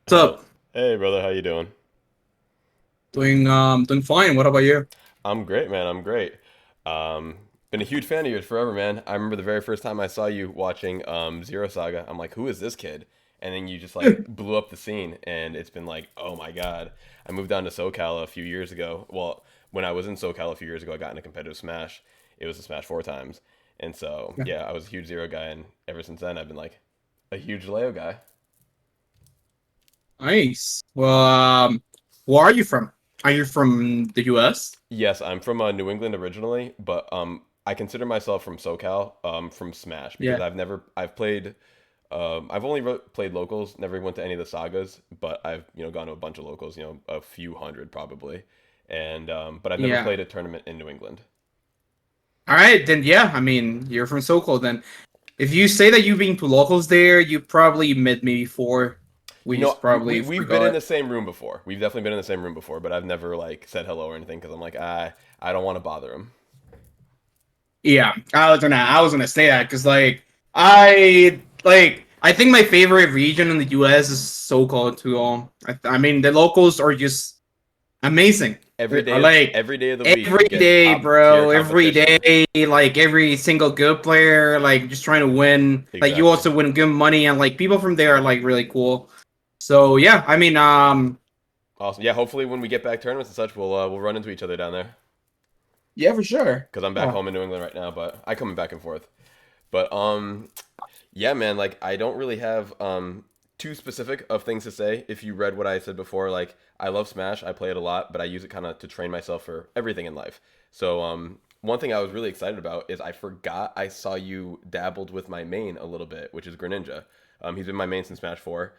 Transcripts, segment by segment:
What's Hello. up? Hey, brother, how you doing? Doing fine. What about you? I'm great, man. I'm great. Um, been a huge fan of yours forever, man. I remember the very first time I saw you watching Zero Saga. I'm like, who is this kid? And then you just like blew up the scene, and it's been like, oh my God. I moved down to SoCal a few years ago. Well, when I was in SoCal a few years ago, I got into competitive Smash. It was a Smash 4 times, and so Yeah. yeah, I was a huge Zero guy, and ever since then, I've been like a huge Leo guy. Nice. Well, where are you from? Are you from the US? Yes, I'm from New England originally, but I consider myself from SoCal, from Smash because Yeah. I've played, I've only played locals, never went to any of the sagas, but I've gone to a bunch of locals, a few hundred probably, and but I've never Yeah. played a tournament in New England. All right, then yeah, you're from SoCal then. If you say that you've been to locals there, you probably met me before. We You know, just we, probably we we've been in forgot. the same room before. We've definitely been in the same room before, but I've never like said hello or anything because I'm like, I don't want to bother him. Yeah, I was gonna say that because I think my favorite region in the US is SoCal too. I mean the locals are just amazing. Like Every day of the week, every you get day, top tier bro. Every competition. day, like every single good player, like just trying to win. Like you Exactly. also win good money, and like people from there are like really cool. So yeah, Awesome. Yeah, hopefully when we get back tournaments and such, we'll run into each other down there. yeah, for sure. Because I'm back Oh, home in New England right now, but I come back and forth. But yeah, man, like I don't really have too specific of things to say. If you read what I said before, like I love Smash, I play it a lot, but I use it kind of to train myself for everything in life. So one thing I was really excited about is I forgot I saw you dabbled with my main a little bit, which is Greninja. He's been my main since Smash 4.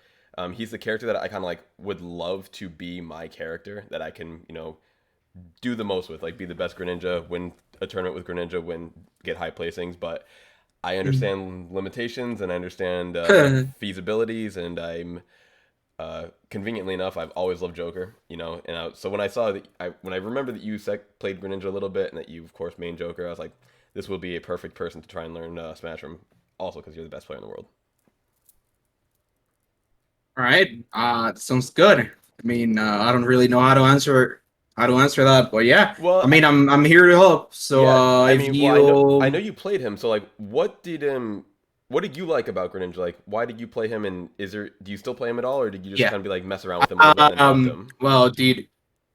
He's the character that I kind of like would love to be my character that I can, do the most with, like be the best Greninja, win a tournament with Greninja, win get high placings. But I understand limitations and I understand feasibilities, and I'm conveniently enough, I've always loved Joker, And so when I saw that, when I remember that you played Greninja a little bit and that you, of course, main Joker, I was like, this would be a perfect person to try and learn Smash from. Also, because you're the best player in the world. all right. That sounds good. I don't really know how to answer that, but yeah. Well, I'm here to help. So yeah, I if mean, well, I know you you played him, so like, what did you like about Greninja? Like, why did you play him? And do you still play him at all, or did you just yeah. kind of be like mess around with him a little bit and then dropped him? Well, dude,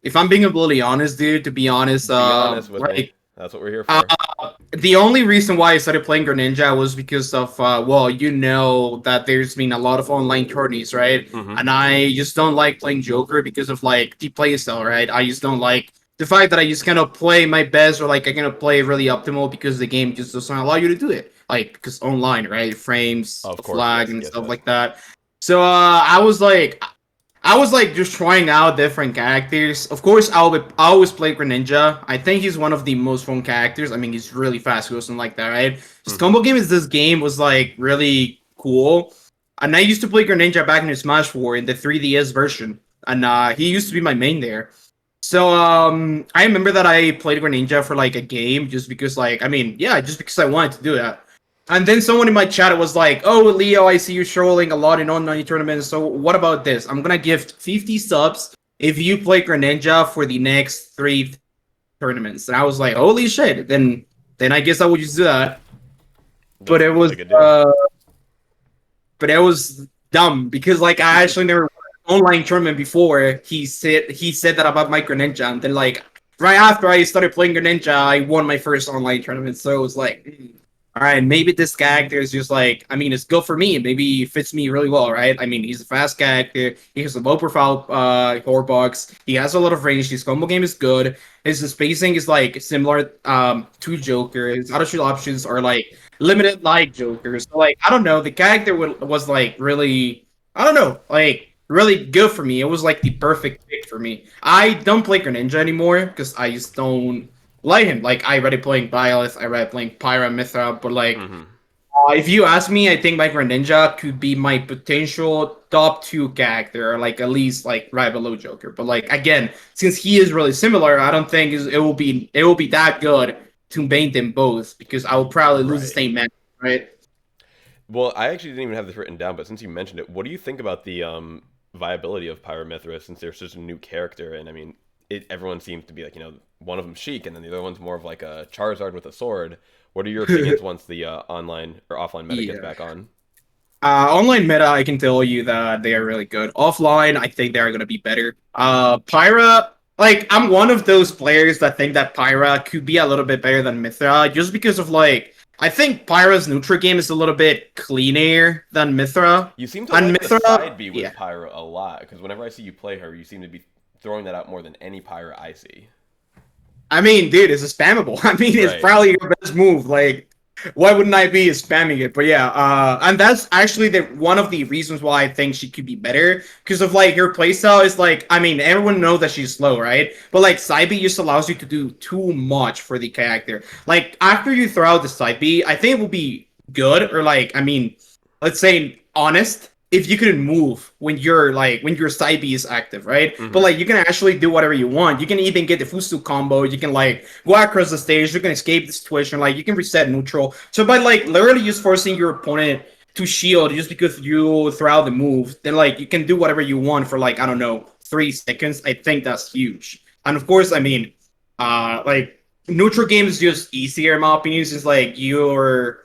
if I'm being completely honest, dude, to be honest, Be honest with me. That's what we're here uh, for. the only reason why I started playing Greninja was because of well, you know that there's been a lot of online tourneys, right? Mm-hmm. And I just don't like playing Joker because of like the playstyle, right? I just don't like the fact that I just kind of play my best or like I kind of play really optimal because the game just doesn't allow you to do it. Like because online, right? Frames, Of course, flag, yes, and yes, stuff yes. like that. So I was like just trying out different characters. Of course, I always play Greninja. I think he's one of the most fun characters. He's really fast, or something like that, right? His Mm-hmm. combo game is this game was like really cool. And I used to play Greninja back in the Smash 4 in the 3DS version, and he used to be my main there. So I remember that I played Greninja for like a game just because yeah, just because I wanted to do that. And then someone in my chat was like, "Oh, Leo, I see you trolling a lot in online tournaments. So what about this? I'm gonna gift 50 subs if you play Greninja for the next three tournaments." And I was like, "Holy shit!" Then I guess I would just do that. But That's it that's was a good deal. uh, but it was dumb because like I actually never won an online tournament before. He said that about my Greninja, and then like right after I started playing Greninja, I won my first online tournament. So it was like, all right, maybe this character is just like, it's good for me. Maybe it fits me really well, right? He's a fast character. He has a low profile core box. He has a lot of range. His combo game is good. His spacing is like similar to Joker. His auto shield options are like limited like Joker. So like I don't know, the character was like really, I don't know, like really good for me. It was like the perfect pick for me. I don't play Greninja anymore because I just don't like him. Like I already playing Byleth, I already playing Pyra Mithra, but like Mm-hmm. if you ask me, I think my Greninja could be my potential top two character, or like at least like right below Joker. But like again, since he is really similar, I don't think it will be that good to main them both because I will probably lose the Right. same match, right? Well, I actually didn't even have this written down, but since you mentioned it, what do you think about viability of Pyra since they're such a new character, and I mean, everyone seems to be like, one of them Sheik, and then the other one's more of like a Charizard with a sword. What are your opinions once the online or offline meta gets Yeah. back on? Online meta, I can tell you that they are really good. Offline, I think they're gonna be better. Pyra, like I'm one of those players that think that Pyra could be a little bit better than Mithra, just because of like I think Pyra's neutral game is a little bit cleaner than Mithra, You seem to and like the Mithra, side B with yeah. Pyra a lot, because whenever I see you play her, you seem to be throwing that out more than any Pyra I see. I mean, dude, it's a spammable. I mean, it's Right. probably your best move. Like, why wouldn't I be spamming it? But yeah, and that's actually the one of the reasons why I think she could be better because of like her playstyle is like, I mean, everyone knows that she's slow, right? But like side B just allows you to do too much for the character. Like after you throw out the side B, I think it will be good or like, I mean, let's say honest if you can move when your side B is active, right? But Mm-hmm. like you can actually do whatever you want. You can even get the Fusu combo. You can like go across the stage. You can escape the situation. Like you can reset neutral. So by like literally just forcing your opponent to shield just because you throw out the move, then like you can do whatever you want for like I don't know 3 seconds. I think that's huge. And of course, I mean, like neutral game is just easier in my opinion. Since like you're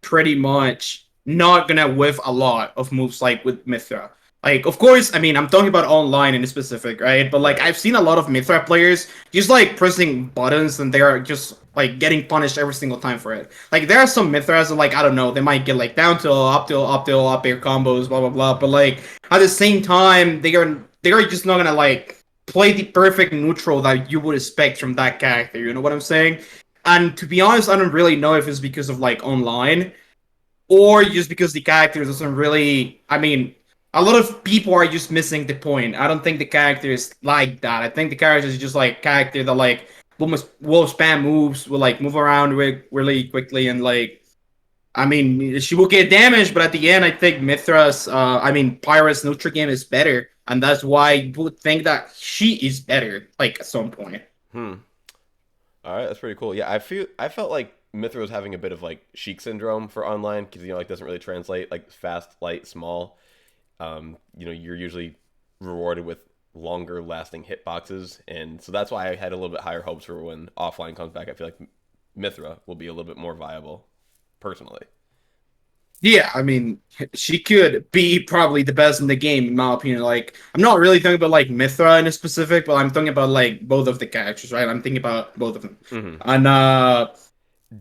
pretty much not gonna whiff a lot of moves like with Mithra. Like, of course, I mean, I'm talking about online in specific, right? But like, Right. I've seen a lot of Mithra players just like pressing buttons and they're just like getting punished every single time for it. Like, there are some Mithras that like I don't know, they might get like down tilt, up tilt, up air combos, blah blah blah. But like at the same time, they are just not gonna like play the perfect neutral that you would expect from that character. You know what I'm saying? And to be honest, I don't really know if it's because of like online or just because the character doesn't really. I mean, a lot of people are just missing the point. I don't think the character is like that. I think the character is just like character that like will spam moves, will like move around really quickly, and like I mean, she will get damaged, but at the end, I think Pyra's neutral game is better, and that's why you would think that she is better, like at some point. Hmm. All right, that's pretty cool. Yeah, I felt like Mithra was having a bit of like Sheik syndrome for online because like doesn't really translate like fast, light, small. You're usually rewarded with longer lasting hitboxes, and so that's why I had a little bit higher hopes for when offline comes back. I feel like Mithra will be a little bit more viable, personally. Yeah, I mean, she could be probably the best in the game, in my opinion. Like, I'm not really talking about like Mithra in a specific, but I'm talking about like both of the characters, right? I'm thinking about both of them, Hmm. and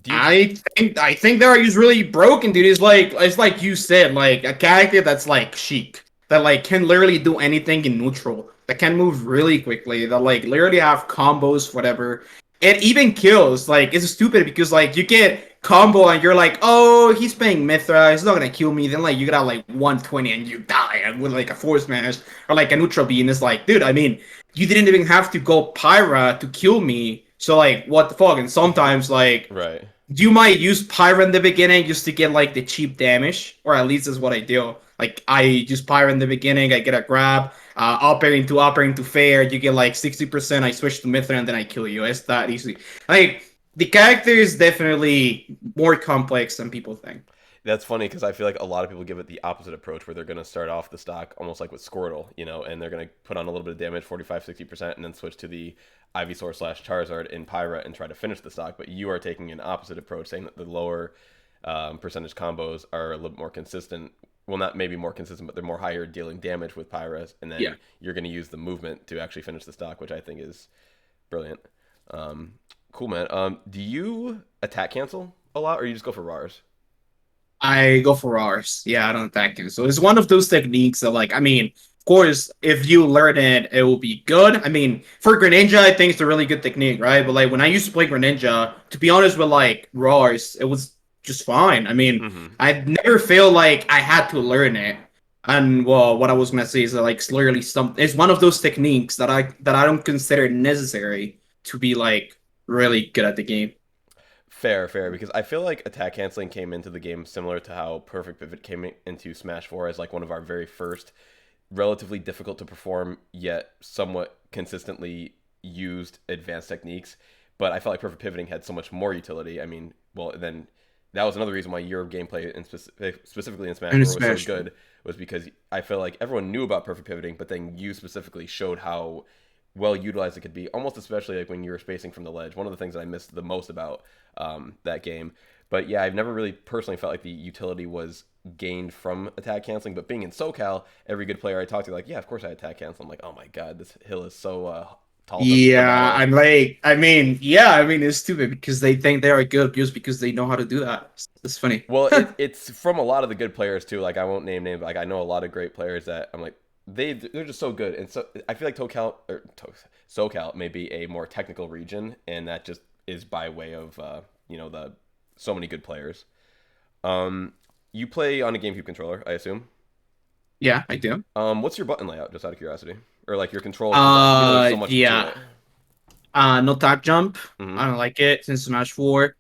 Do you? I think that is really broken, dude. It's like you said, like a character that's like chic, that like can literally do anything in neutral, that can move really quickly, that like literally have combos, whatever. It even kills. Like it's stupid because like you get combo and you're like, oh, he's playing Mithra, he's not gonna kill me. Then like you got like 120 and you die and with like a force smash or like a neutral beam. It's like, dude, I mean, you didn't even have to go Pyra to kill me. So like, what the fuck? And sometimes like Right. you might use Pyra in the beginning just to get like the cheap damage, or at least is what I do. Like I use Pyra in the beginning, I get a grab, upper into fair, you get like 60%, I switch to Mithra and then I kill you. It's that easy. Like the character is definitely more complex than people think. That's funny because I feel like a lot of people give it the opposite approach where they're going to start off the stock almost like with Squirtle, and they're going to put on a little bit of damage, 45, 60%, and then switch to the Ivysaur slash Charizard in Pyra and try to finish the stock. But you are taking an opposite approach, saying that the lower percentage combos are a little more consistent. Well, not maybe more consistent, but they're more higher dealing damage with Pyra, and Yeah. then you're going to use the movement to actually finish the stock, which I think is brilliant. Um, cool, man. Do you attack cancel a lot, or you just go for RARs? I go for R's. Yeah, I don't attack him. So it's one of those techniques that, like, I mean, of course, if you learn it, it will be good. I mean, for Greninja, I think it's a really good technique, right? But like when I used to play Greninja, to be honest with like R's, it was just fine. I mean, Mm-hmm. I never feel like I had to learn it. And well, what I was gonna say is that like it's literally some. It's one of those techniques that I don't consider necessary to be like really good at the game. Fair, fair, because I feel like attack canceling came into the game similar to how Perfect Pivot came into Smash 4 as like one of our very first relatively difficult to perform yet somewhat consistently used advanced techniques. But I felt like Perfect Pivoting had so much more utility. I mean, well, then that was another reason why your gameplay in specifically in Smash And 4 was so Smash 4. good, was because I feel like everyone knew about perfect pivoting, but then you specifically showed how well utilized it could be, almost especially like when you were spacing from the ledge. One of the things that I missed the most about that game. But yeah, I've never really personally felt like the utility was gained from attack canceling. But being in SoCal, every good player I talked to, like, yeah, of course I attack cancel. I'm like, oh my god, this hill is so tall to Yeah, battle. I'm like, I mean, yeah, I mean, it's stupid because they think they are good just because they know how to do that. It's funny. Well, it's from a lot of the good players too. Like I won't name names. Like I know a lot of great players that I'm like they're just so good. And so I feel like SoCal may be a more technical region, and that just is by way of the so many good players. Um, you play on a GameCube controller, I assume. Yeah, I do. What's your button layout? Just out of curiosity, or like your controls? Because there's so much to Yeah. it. No tap jump. Hmm. I don't like it since Smash 4.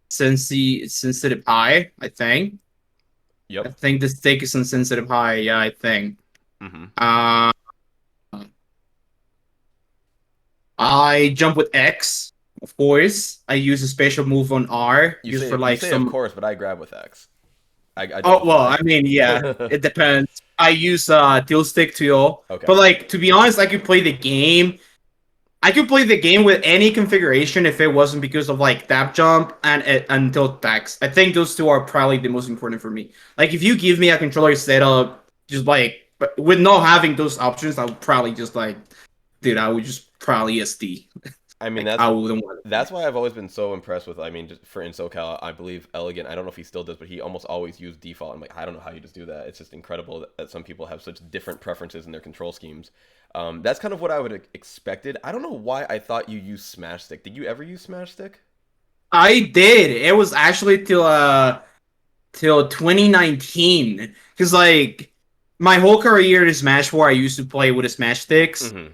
Sensitive high, I think. I Yep. think the stick is on sensitive high, yeah, I think. Hmm. Uh I jump with X, of course. I use a special move on R You just for say you like say of some. course, but I grab with X. I jump Oh with well, I Y. mean, yeah, it depends. I use dual stick too, Okay. but like to be honest, I could play the game. I could play the game with any configuration if it wasn't because of like tap jump and tilt attacks. I think those two are probably the most important for me. Like if you give me a controller setup, just like but with not having those options, I would probably just like, dude, I would just probably SD. I mean, Like I wouldn't want that's why I've always been so impressed with. I mean, just for in SoCal, I believe Elegant. I don't know if he still does, but he almost always used default. I'm like, I don't know how you just do that. It's just incredible that some people have such different preferences in their control schemes. That's kind of what I would have expected. I don't know why I thought you used Smash Stick. Did you ever use Smash Stick? I did. It was actually till 2019 because like my whole career in Smash 4, I used to play with the Smash sticks. Mm-hmm.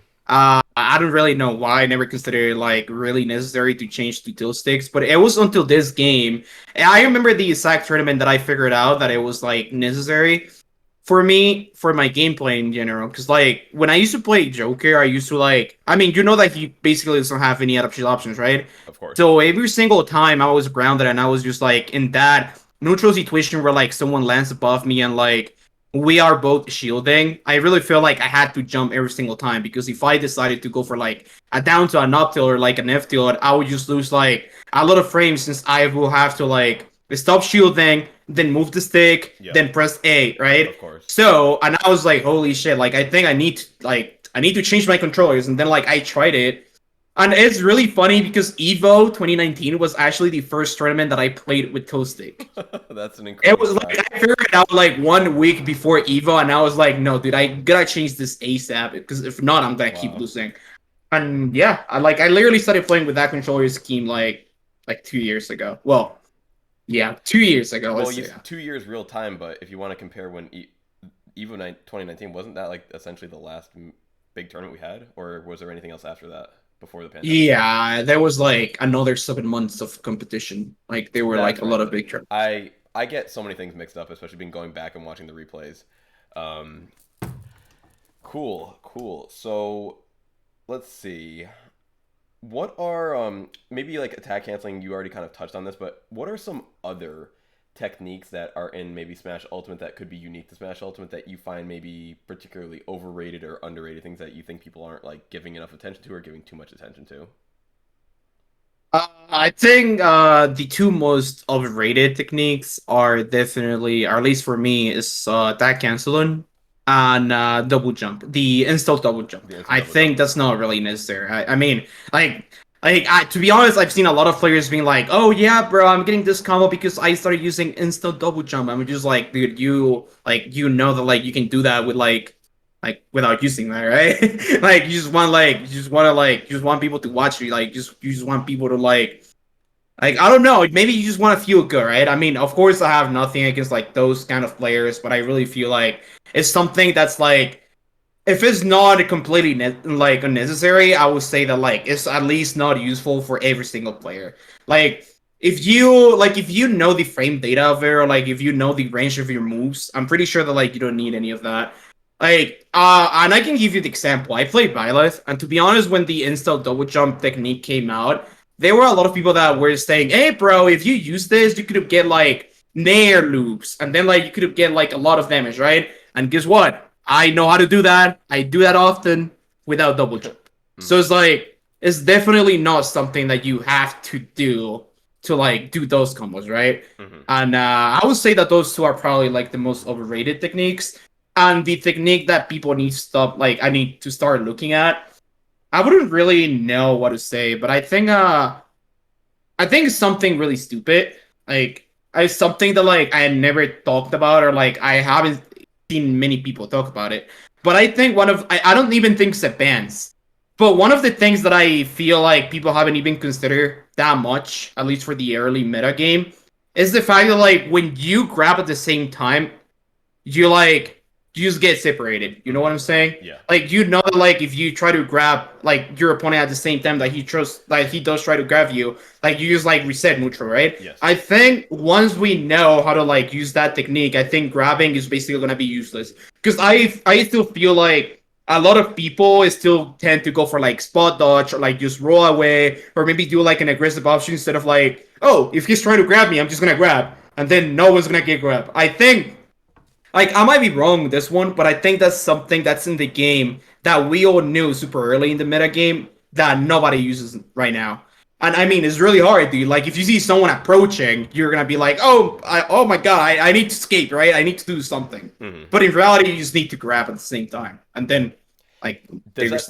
I don't really know why. I never considered it like really necessary to change to tilt sticks, but it was until this game. And I remember the exact tournament that I figured out that it was like necessary for me for my gameplay in general. Because like when I used to play Joker, I used to like. I mean, you know that he basically doesn't have any adaptation options, right? Of course. So every single time I was grounded and I was just like in that neutral situation where like someone lands above me and like we are both shielding, I really feel like I had to jump every single time because if I decided to go for like a down to an up tilt or like an F tilt, I would just lose like a lot of frames since I will have to like stop shielding, then move the stick, Yep. then press A, right? Of course. So and I was like, holy shit, like I think I need to change my controllers, and then like I tried it. And it's really funny because Evo 2019 was actually the first tournament that I played with toe stick. That's an It incredible was like fact. I figured it out like 1 week before Evo, and I was like, no, dude, I gotta change this ASAP because if not, I'm gonna keep Wow. losing. And yeah, I literally started playing with that controller scheme like 2 years ago. Well, yeah, 2 years ago. Well, Let's you say. 2 years real time, but if you want to compare when Evo 2019, wasn't that like essentially the last big tournament we had, or was there anything else after that before the pandemic hit? Yeah, there was like another 7 months of competition. Like there were like That's a lot right. of big tournaments. I get so many things mixed up, especially being going back and watching the replays. Um, cool, cool. So let's see. What are maybe like attack canceling? You already kind of touched on this, but what are some other techniques that are in maybe Smash Ultimate that could be unique to Smash Ultimate that you find maybe particularly overrated or underrated? Things that you think people aren't like giving enough attention to or giving too much attention to? I think the two most overrated techniques are definitely, or at least for me, is attack canceling and double jump. The install double jump. The instant I double jump. think that's not really necessary. I mean, to be honest, I've seen a lot of players being like, "Oh yeah, bro, I'm getting this combo because I started using instant double jump." I'm just like, dude, you know that like you can do that with like without using that, right? Like you just want people to watch you, like you just want people to like I don't know, maybe you just want to feel good, right? I mean, of course I have nothing against like those kind of players, but I really feel like it's something that's like if it's not completely like unnecessary, I would say that like it's at least not useful for every single player. Like if you know the frame data of it, or like if you know the range of your moves, I'm pretty sure that like you don't need any of that. Like and I can give you the example. I played Byleth, and to be honest, when the install double jump technique came out, there were a lot of people that were saying, "Hey, bro, if you use this, you could have get like nair loops, and then like you could have get like a lot of damage, right?" And guess what? I know how to do that. I do that often without double jump. So Mm-hmm. it's like it's definitely not something that you have to do to like do those combos, right? Mm-hmm. And I would say that those two are probably like the most overrated techniques, and the technique that people need to stop. Like I need to start looking at. I wouldn't really know what to say, but I think it's something really stupid. Like it's something that like I had never talked about or like I haven't seen many people talk about it. But I think I don't even think it's advanced. But one of the things that I feel like people haven't even considered that much, at least for the early meta game, is the fact that like when you grab at the same time, you like you just get separated. You know Mm-hmm. what I'm saying? Yeah. Like you know that like if you try to grab like your opponent at the same time that he does try to grab you, like you just like reset neutral, right? Yes. I think once we know how to like use that technique, I think grabbing is basically gonna be useless. Because I still feel like a lot of people still tend to go for like spot dodge or like just roll away or maybe do like an aggressive option instead of like, oh, if he's trying to grab me, I'm just gonna grab. And then no one's gonna get grabbed. I think like I might be wrong with this one, but I think that's something that's in the game that we all knew super early in the meta game that nobody uses right now. And I mean, it's really hard, dude. Like if you see someone approaching, you're gonna be like, oh my god, I need to escape, right? I need to do something. Mm-hmm. But in reality, you just need to grab at the same time, and then like Does that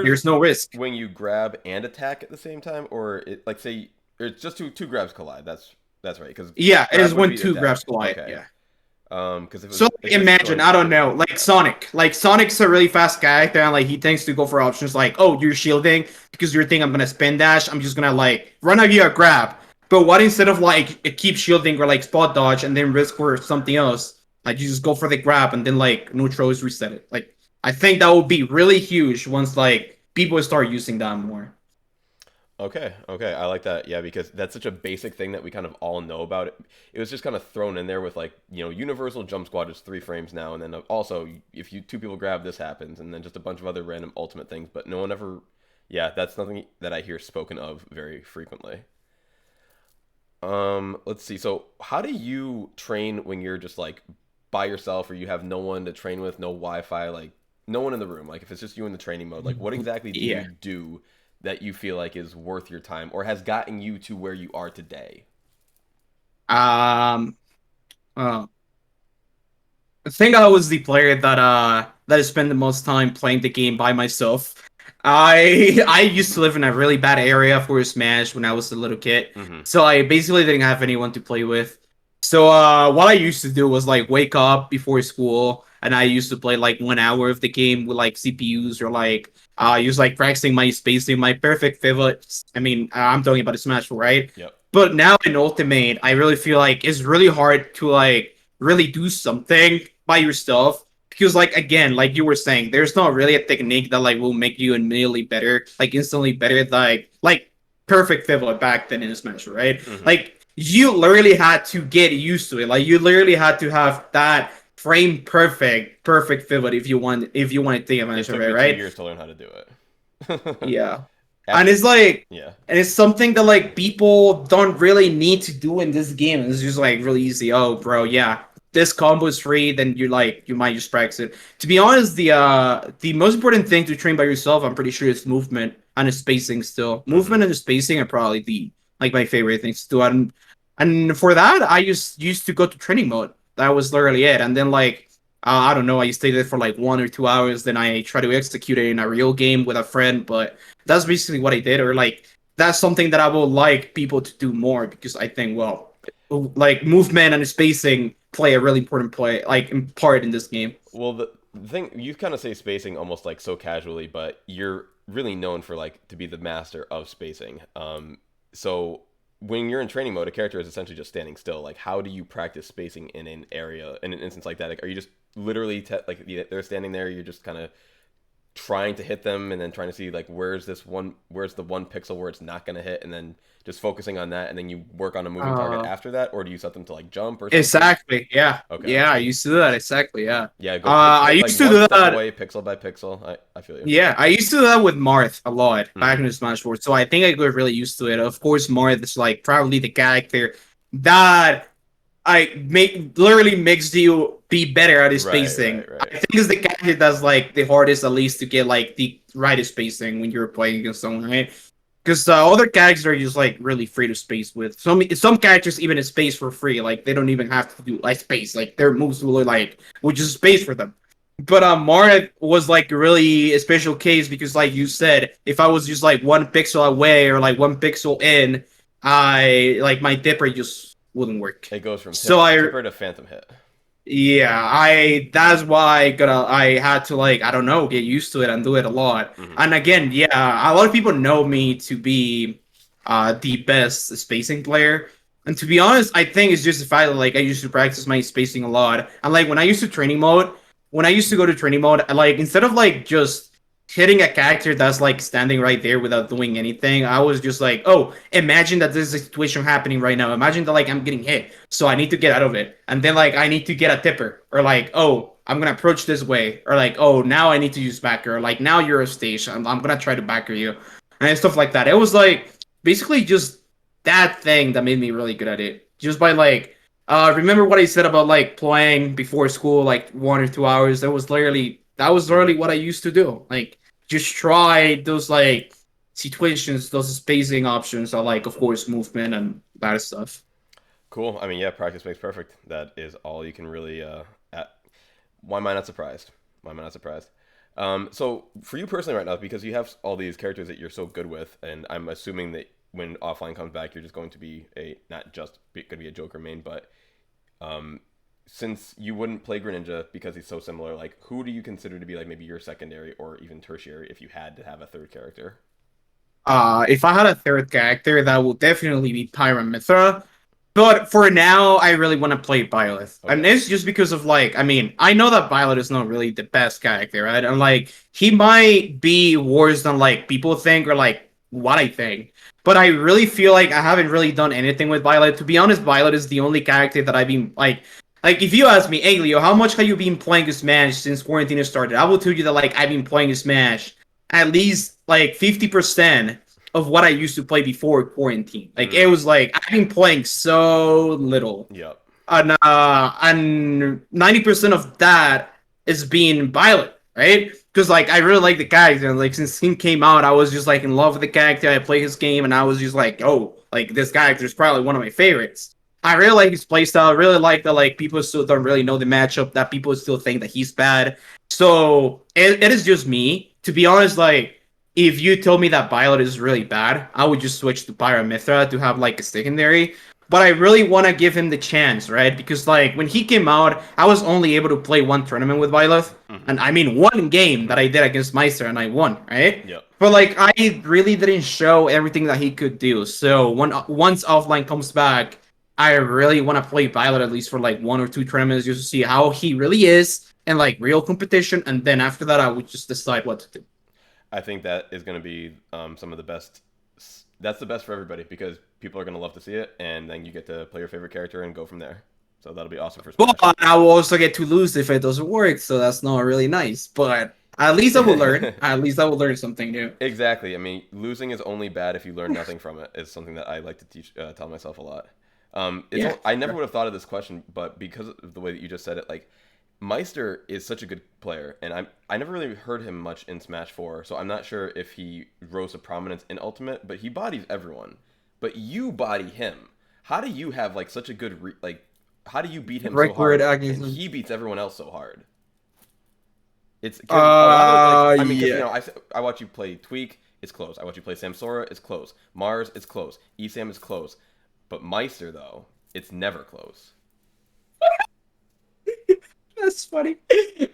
there's occurs no risk. when you grab and attack at the same time, or it like say it's just two grabs collide? That's right. Because Yeah, it grab is would when be two attack. grabs collide. Okay. Yeah. Because So if like, it's imagine, going I don't straight, know, like yeah. Sonic. Like Sonic's a really fast character, and like he tends to go for options like, oh, you're shielding because you think I'm gonna spin dash. I'm just gonna like run at you a grab. But what instead of like keep shielding or like spot dodge and then risk for something else? Like you just go for the grab and then like neutral is reset it. Like I think that would be really huge once like people start using that more. Okay, okay, I like that. Yeah, because that's such a basic thing that we kind of all know about it. It was just kind of thrown in there with like, universal jump squad is 3 frames now, and then also if you two people grab, this happens, and then just a bunch of other random ultimate things. But no one ever, yeah, that's nothing that I hear spoken of very frequently. Let's see. So, how do you train when you're just like by yourself, or you have no one to train with, no Wi-Fi, like no one in the room? Like if it's just you in the training mode, like what exactly do you Yeah. do that you feel like is worth your time or has gotten you to where you are today? Um. Uh, I think I was the player that I spent the most time playing the game by myself. I used to live in a really bad area for Smash when I was a little kid, Mm-hmm. so I basically didn't have anyone to play with. So what I used to do was like wake up before school, and I used to play like 1 hour of the game with like CPUs or like use like practicing my spacing, my perfect pivot. I mean, I'm talking about the Smash, right? Yep. But now in Ultimate, I really feel like it's really hard to like really do something by yourself because like again like you were saying there's not really a technique that like will make you immediately better like instantly better like perfect pivot back then in Smash, right? Mm-hmm. Like you literally had to get used to it, like you literally had to have that frame perfect pivot if you want to take advantage It of took it, me two right? years to learn how to do it. Yeah. And After, it's like, yeah. and it's something that like people don't really need to do in this game. It's just like really easy. Oh, bro, yeah, this combo is free. Then you might just practice it. To be honest, the most important thing to train by yourself, I'm pretty sure, is movement and spacing. Still, Mm-hmm. movement and spacing are probably the like my favorite things to do. And for that, I used to go to training mode. That was literally it. And then like. I don't know. I stayed there for like 1 or 2 hours. Then I try to execute it in a real game with a friend. But that's basically what I did, or like that's something that I would like people to do more because I think well, like movement and spacing play a really important part in this game. Well, the thing you kind of say spacing almost like so casually, but you're really known for like to be the master of spacing. So when you're in training mode, a character is essentially just standing still. Like, how do you practice spacing in an area in an instance like that? Like, are you just literally like they're standing there? You're just kind of trying to hit them and then trying to see like where's the one pixel where it's not going to hit, and then just focusing on that, and then you work on a moving target Uh, after that, or do you set them to like jump or something? exactly. Yeah. Okay. Yeah. I used to do that. Exactly. Yeah. Yeah, go pick, I get like used to one do step that. away, pixel by pixel. I feel you. Yeah, I used to do that with Marth a lot back Hmm. in the Smash Bros. So I think I got really used to it. Of course, Marth is like probably the character that I make literally makes you be better at his Right, spacing. right, I right. think it's the character that's like the hardest at least to get like the right spacing when you're playing against someone, right? Because other characters are just like really free to space with. Some characters even space for free, like they don't even have to do like space. Like their moves will like will just space for them. But Mara was like really a special case because, like you said, if I was just like one pixel away or like one pixel in, I like my dipper just wouldn't work. It goes from So tipper to phantom hit. yeah, I that's why I had to like I don't know get used to it and do it a lot. Hmm. And again, yeah, a lot of people know me to be the best spacing player. And to be honest, I think it's just the fact that like I used to practice my spacing a lot. And like when I used to go to training mode, like instead of like just hitting a character that's like standing right there without doing anything, I was just like, oh, imagine that there's a situation happening right now. Imagine that like I'm getting hit, so I need to get out of it, and then like I need to get a tipper, or like, oh, I'm gonna approach this way, or like, oh, now I need to use backer, or like now you're a stage, I'm gonna try to backer you, and stuff like that. It was like basically just that thing that made me really good at it, just by like. Remember what I said about like playing before school, like 1 or 2 hours? That was literally what I used to do. Like just try those like situations, those spacing options are like, of course, movement and that stuff. Cool. I mean, yeah, practice makes perfect. That is all you can really. Why am I not surprised? Why am I not surprised? So for you personally right now, because you have all these characters that you're so good with, and I'm assuming that when offline comes back, you're just going to be a not just going to be a Joker main, but um, since you wouldn't play Greninja because he's so similar, like who do you consider to be like maybe your secondary or even tertiary if you had to have a third character? If I had a third character, that would definitely be Pyramithra. But for now, I really want to play Violet. And Okay. it's just because of like, I mean, I know that Violet is not really the best character, right? And like, he might be worse than like people think or like what I think. But I really feel like I haven't really done anything with Violet. To be honest, Violet is the only character that I've been like if you ask me, hey Leo, how much have you been playing Smash since quarantine started? I will tell you that like I've been playing Smash at least like 50% of what I used to play before quarantine. Like it Mm, was like I've been playing so little, yep. and 90% of that is being Violet, right? Because like I really like the character. And, like since he came out, I was just like in love with the character. I play his game, and I was just like, oh, like this character is probably one of my favorites. I really like his playstyle. I really like that like people still don't really know the matchup. That people still think that he's bad. So it is just me. To be honest, like if you told me that Violet is really bad, I would just switch to Pyramithra to have like a secondary. But I really want to give him the chance, right? Because like when he came out, I was only able to play one tournament with Violet, Hmm. and I mean one game that I did against Meister, and I won, right? Yep. But like I really didn't show everything that he could do. So once offline comes back, I really want to play Violet at least for like 1 or 2 tournaments just to see how he really is and like real competition. And then after that, I would just decide what to do. I think that is going to be some of the best. That's the best for everybody because people are going to love to see it, and then you get to play your favorite character and go from there. So that'll be awesome for But Smash. I will also get to lose if it doesn't work, so that's not really nice. But at least I will learn. At least I will learn something new. Exactly. I mean, losing is only bad if you learn nothing from it. Is something that I like to teach, tell myself a lot. Yeah. I never would have thought of this question, but because of the way that you just said it, like Meister is such a good player, and I never really heard him much in Smash Four, so I'm not sure if he rose to prominence in Ultimate, but he bodies everyone. But you body him. How do you have like such a good like? How do you beat him so Record hard, and against. he beats everyone else so hard? It's because a lot of like I mean, because Yeah. I watch you play Tweak, it's close. I watch you play Samsora, it's close. Mars, it's close. Esam is close. But Meister though, it's never close. That's funny.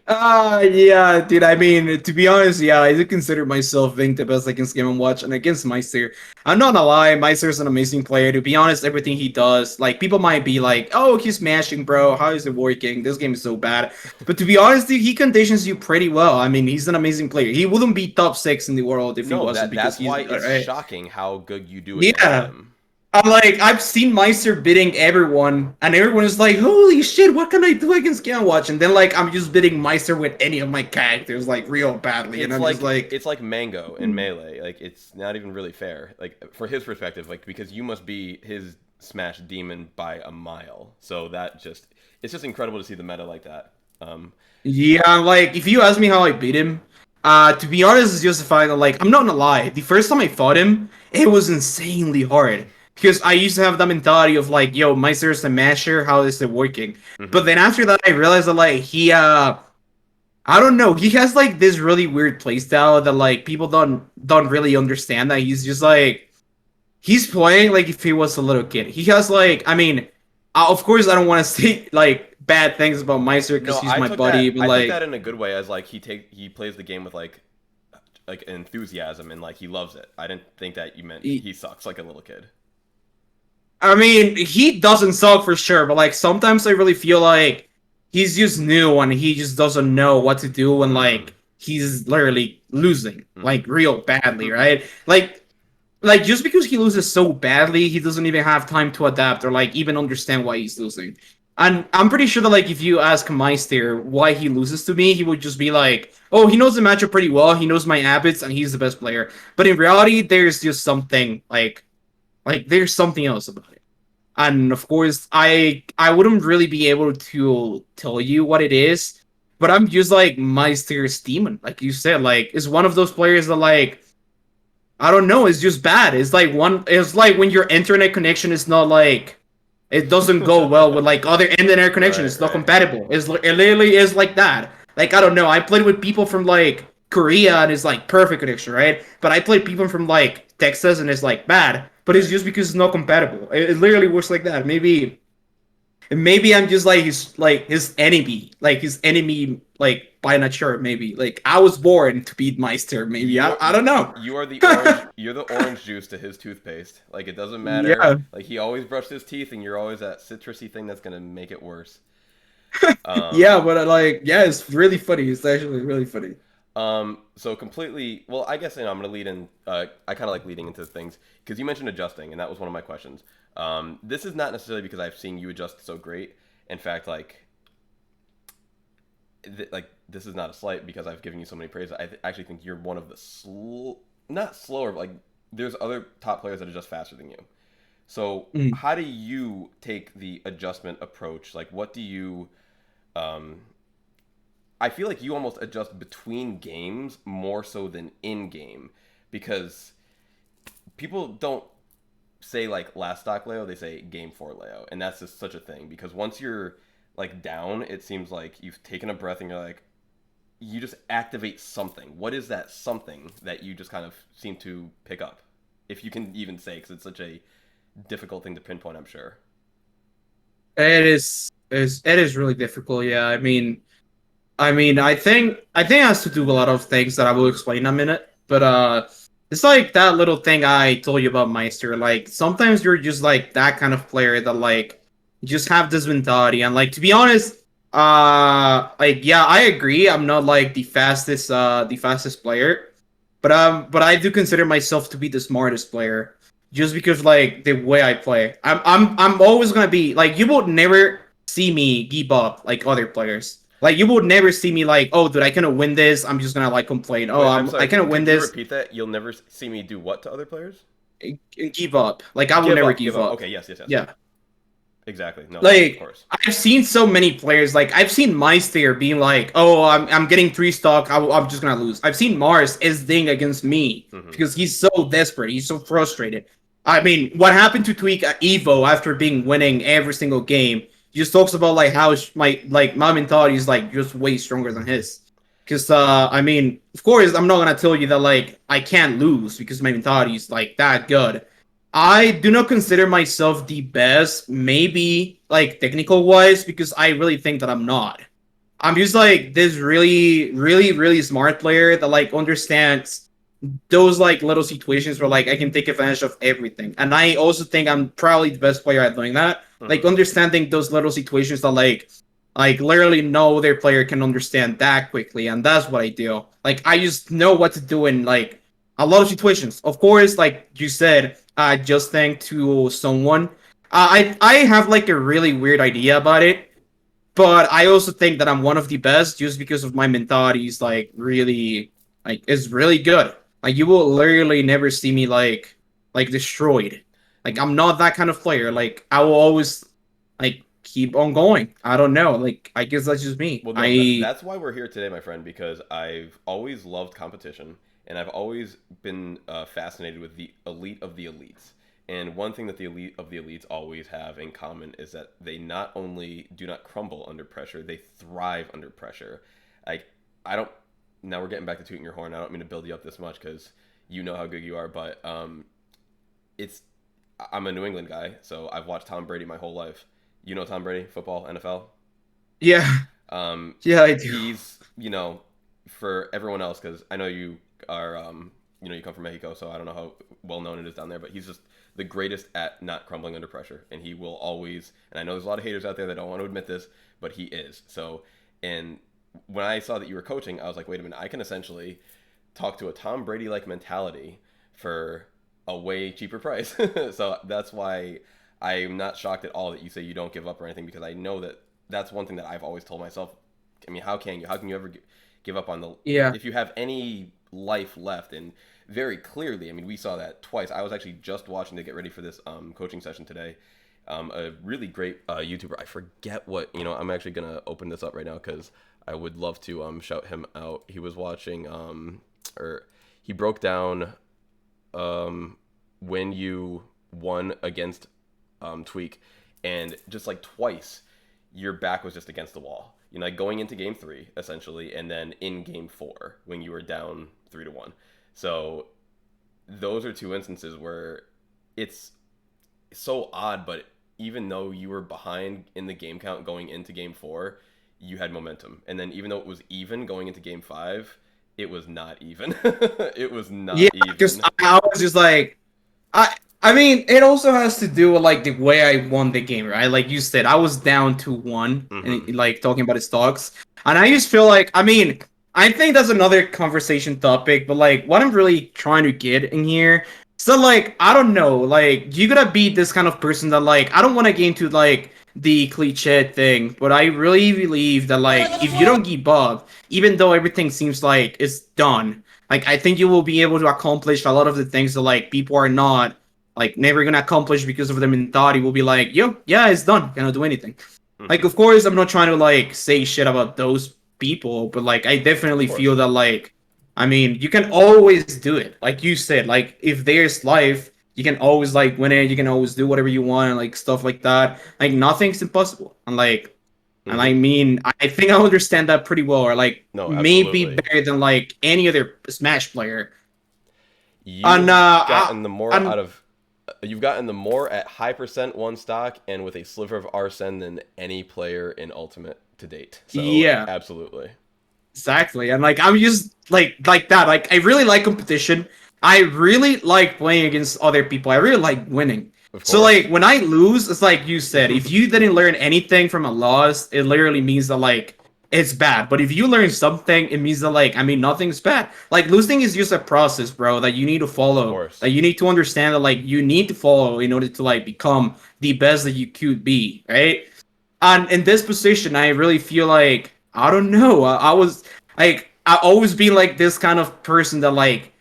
Yeah, dude. I mean, to be honest, yeah, I do consider myself being the best against Game and Watch and against Meister. I'm not gonna lie, Meister's an amazing player. To be honest, everything he does, like people might be like, "Oh, he's smashing, bro. How is it working? This game is so bad." But to be honest, dude, he conditions you pretty well. I mean, he's an amazing player. He wouldn't be top six in the world if he No, wasn't because that's he's why good, it's right? shocking how good you do against Yeah, him. I'm like, I've seen Meister bidding everyone, and everyone is like, "Holy shit, what can I do against Gamewatch?" And then like, I'm just bidding Meister with any of my characters like real badly, and I'm just like, It's like Mango in Melee. Like it's not even really fair. Like for his perspective, like because you must be his Smash demon by a mile. So that just it's just incredible to see the meta like that. yeah, like if you ask me how I beat him, to be honest, it's just the fact that like I'm not gonna lie, the first time I fought him, it was insanely hard because I used to have that mentality of like, "Yo, Meister's a masher, how is it working?" But Hmm. then after that, I realized that like I don't know. He has like this really weird playstyle that like people don't really understand. That he's just like he's playing like if he was a little kid. He has like I mean, of course I don't want to say like bad things about Meister because No, he's my buddy, but I took that like in a good way as like he plays the game with like enthusiasm and like he loves it. I didn't think that you meant he, he sucks like a little kid. I mean he doesn't suck for sure, but like sometimes I really feel like he's just new and he just doesn't know what to do and Mm, like he's literally losing mm, like real badly, right? Like just because he loses so badly, he doesn't even have time to adapt or like even understand why he's losing. And I'm pretty sure that like if you ask Meister why he loses to me, he would just be like, "Oh, he knows the matchup pretty well. He knows my habits, and he's the best player." But in reality, there's just something like there's something else about it. And of course, I wouldn't really be able to tell you what it is, but I'm just like Meister's demon, like you said, like is one of those players that like I don't know. It's just bad. It's like one. It's like when your internet connection is not like it doesn't go well with mm. like other internet connection. Right, It's not right. compatible. It literally is like that. Like I don't know. I played with people from like Korea and it's like perfect connection, right? But I played people from like Texas and it's like bad. But it's Right. just because it's not compatible. It literally works like that. Maybe I'm just like his enemy, like his enemy, like by nature. Maybe like I was born to beat Meister. Maybe You I don't know. you are the orange. You're the orange juice to his toothpaste. Like it doesn't matter. Yeah, Like he always brushed his teeth, and you're always that citrusy thing that's gonna make it worse. yeah, Um, but I like, yeah, it's really funny. It's actually really funny. so completely. Well, I guess I'm gonna lead in. I kind of like leading into things because you mentioned adjusting, and that was one of my questions. This is not necessarily because I've seen you adjust so great. In fact, like this is not a slight because I've given you so many praise. Actually think you're one of the not slower, but like there's other top players that adjust faster than you. So Mm. how do you take the adjustment approach? Like what do you um I feel like you almost adjust between games more so than in game because people don't say like last stock Leo, they say game four Leo, and that's just such a thing because once you're like down, it seems like you've taken a breath and you're like you just activate something. What is that something that you just kind of seem to pick up, if you can even say, because it's such a difficult thing to pinpoint, I'm sure. It is really difficult. Yeah, I think it has to do with a lot of things that I will explain in a minute. But it's like that little thing I told you about Meister. Like sometimes you're just like that kind of player that like just have this mentality and like to be honest, like yeah, I agree. I'm not like the fastest player, but I do consider myself to be the smartest player just because like the way I play. I'm always gonna be like you will never see me give up like other players. Like you would never see me like, oh, dude, I cannot win this. I'm just gonna like complain. Oh, Wait, I'm I sorry. cannot win Could you this repeat that? You'll never see me do what to other players? and give up. Like I will Give never up. give Give up. up. Okay. Yes. Yes. Yes. Yeah, Exactly. No. No. Of like course. I've seen so many players. Like I've seen Meister being like, oh, I'm getting three stock. I'm just gonna lose. I've seen Mars is ding against me Hmm. because he's so desperate. He's so frustrated. I mean, what happened to Tweak at Evo after being winning every single game? He just talks about like how my mentality is like just way stronger than his. Because I mean, of course, I'm not gonna tell you that like I can't lose because my mentality is like that good. I do not consider myself the best, maybe like technical wise, because I really think that I'm not. I'm just like this really, really, really smart player that like understands those like little situations where like I can take advantage of everything. And I also think I'm probably the best player at doing that. Like Hmm. understanding those little situations that like literally no other player can understand that quickly. And that's what I do. Like I just know what to do in like a lot of situations. Of course, like you said, just thank to someone. I have like a really weird idea about it, but I also think that I'm one of the best just because of my mentality is like really like is really good. Like you will literally never see me like destroyed. Like I'm not that kind of player. Like I will always like keep on going. I don't know. Like I guess that's just me. Well, no, I that's why we're here today, my friend, because I've always loved competition and I've always been fascinated with the elite of the elites. And one thing that the elite of the elites always have in common is that they not only do not crumble under pressure, they thrive under pressure. Like, I don't, now we're getting back to tooting your horn. I don't mean to build you up this much because you know how good you are, but it's, I'm a New England guy, so I've watched Tom Brady my whole life. You know Tom Brady, football, NFL? yeah Um, yeah I do. he's, for everyone else, because I know you are, you come from Mexico, so I don't know how well known it is down there, but he's just the greatest at not crumbling under pressure, and he will always. And I know there's a lot of haters out there that don't want to admit this, but he is. So, and when I saw that you were coaching, I was like, wait a minute, I can essentially talk to a Tom Brady like mentality for a way cheaper price. So that's why I'm not shocked at all that you say you don't give up or anything, because I know that that's one thing that I've always told myself. I mean, how can you? How can you ever give up on the Yeah. if you have any life left? And very clearly, I mean, we saw that twice. I was actually just watching to get ready for this coaching session today. A really great YouTuber. I forget what I'm actually gonna open this up right now because I would love to shout him out. He was watching or he broke down when you won against Tweak, and just like twice, your back was just against the wall. Like going into game three essentially, and then in game four when you were down 3-1. So those are two instances where it's so odd, but even though you were behind in the game count going into game four, you had momentum. And then even though it was even going into game five, it was not even. It was Yeah, not because even. I was just like I I mean, it also has to do with like the way I won the game, right? Like you said, I was down to one, Mm-hmm. and like talking about his stocks, and I just feel like, I mean, I think that's another conversation topic, but like what I'm really trying to get in here. So like I don't know, like you gotta be this kind of person that like I don't want to get into like the cliche thing, but I really believe that like if you don't give up, even though everything seems like it's done, like I think you will be able to accomplish a lot of the things that like people are not like never gonna accomplish because of the mentality. Will be like, yo, yeah, it's done, cannot do anything. Like, Mm-hmm. of course, I'm not trying to like say shit about those people, but like I Of definitely feel course. that like, I mean, you can always do it. Like you said, like if there's life, you can always like win it. You can always do whatever you want, and like stuff like that. Like nothing's impossible. And I Mm-hmm. mean, I think I understand that pretty well, or like No, maybe absolutely. better than like any other Smash player. And You've gotten the more and out of. You've gotten the more at high percent one stock and with a sliver of arson than any player in Ultimate to date. So yeah, absolutely, exactly. And like I'm just like that. Like I really like competition. I really like playing against other people. I really like winning. of So course. like when I lose, it's like you said, if you didn't learn anything from a loss, it literally means that like it's bad. But if you learn something, it means that like I mean nothing's bad. Like losing is just a process, bro, that you need to Of follow. That course. you need to understand that like you need to follow in order to like become the best that you could be, right? And in this position, I really feel like I don't know. I was like I always been like this kind of person that like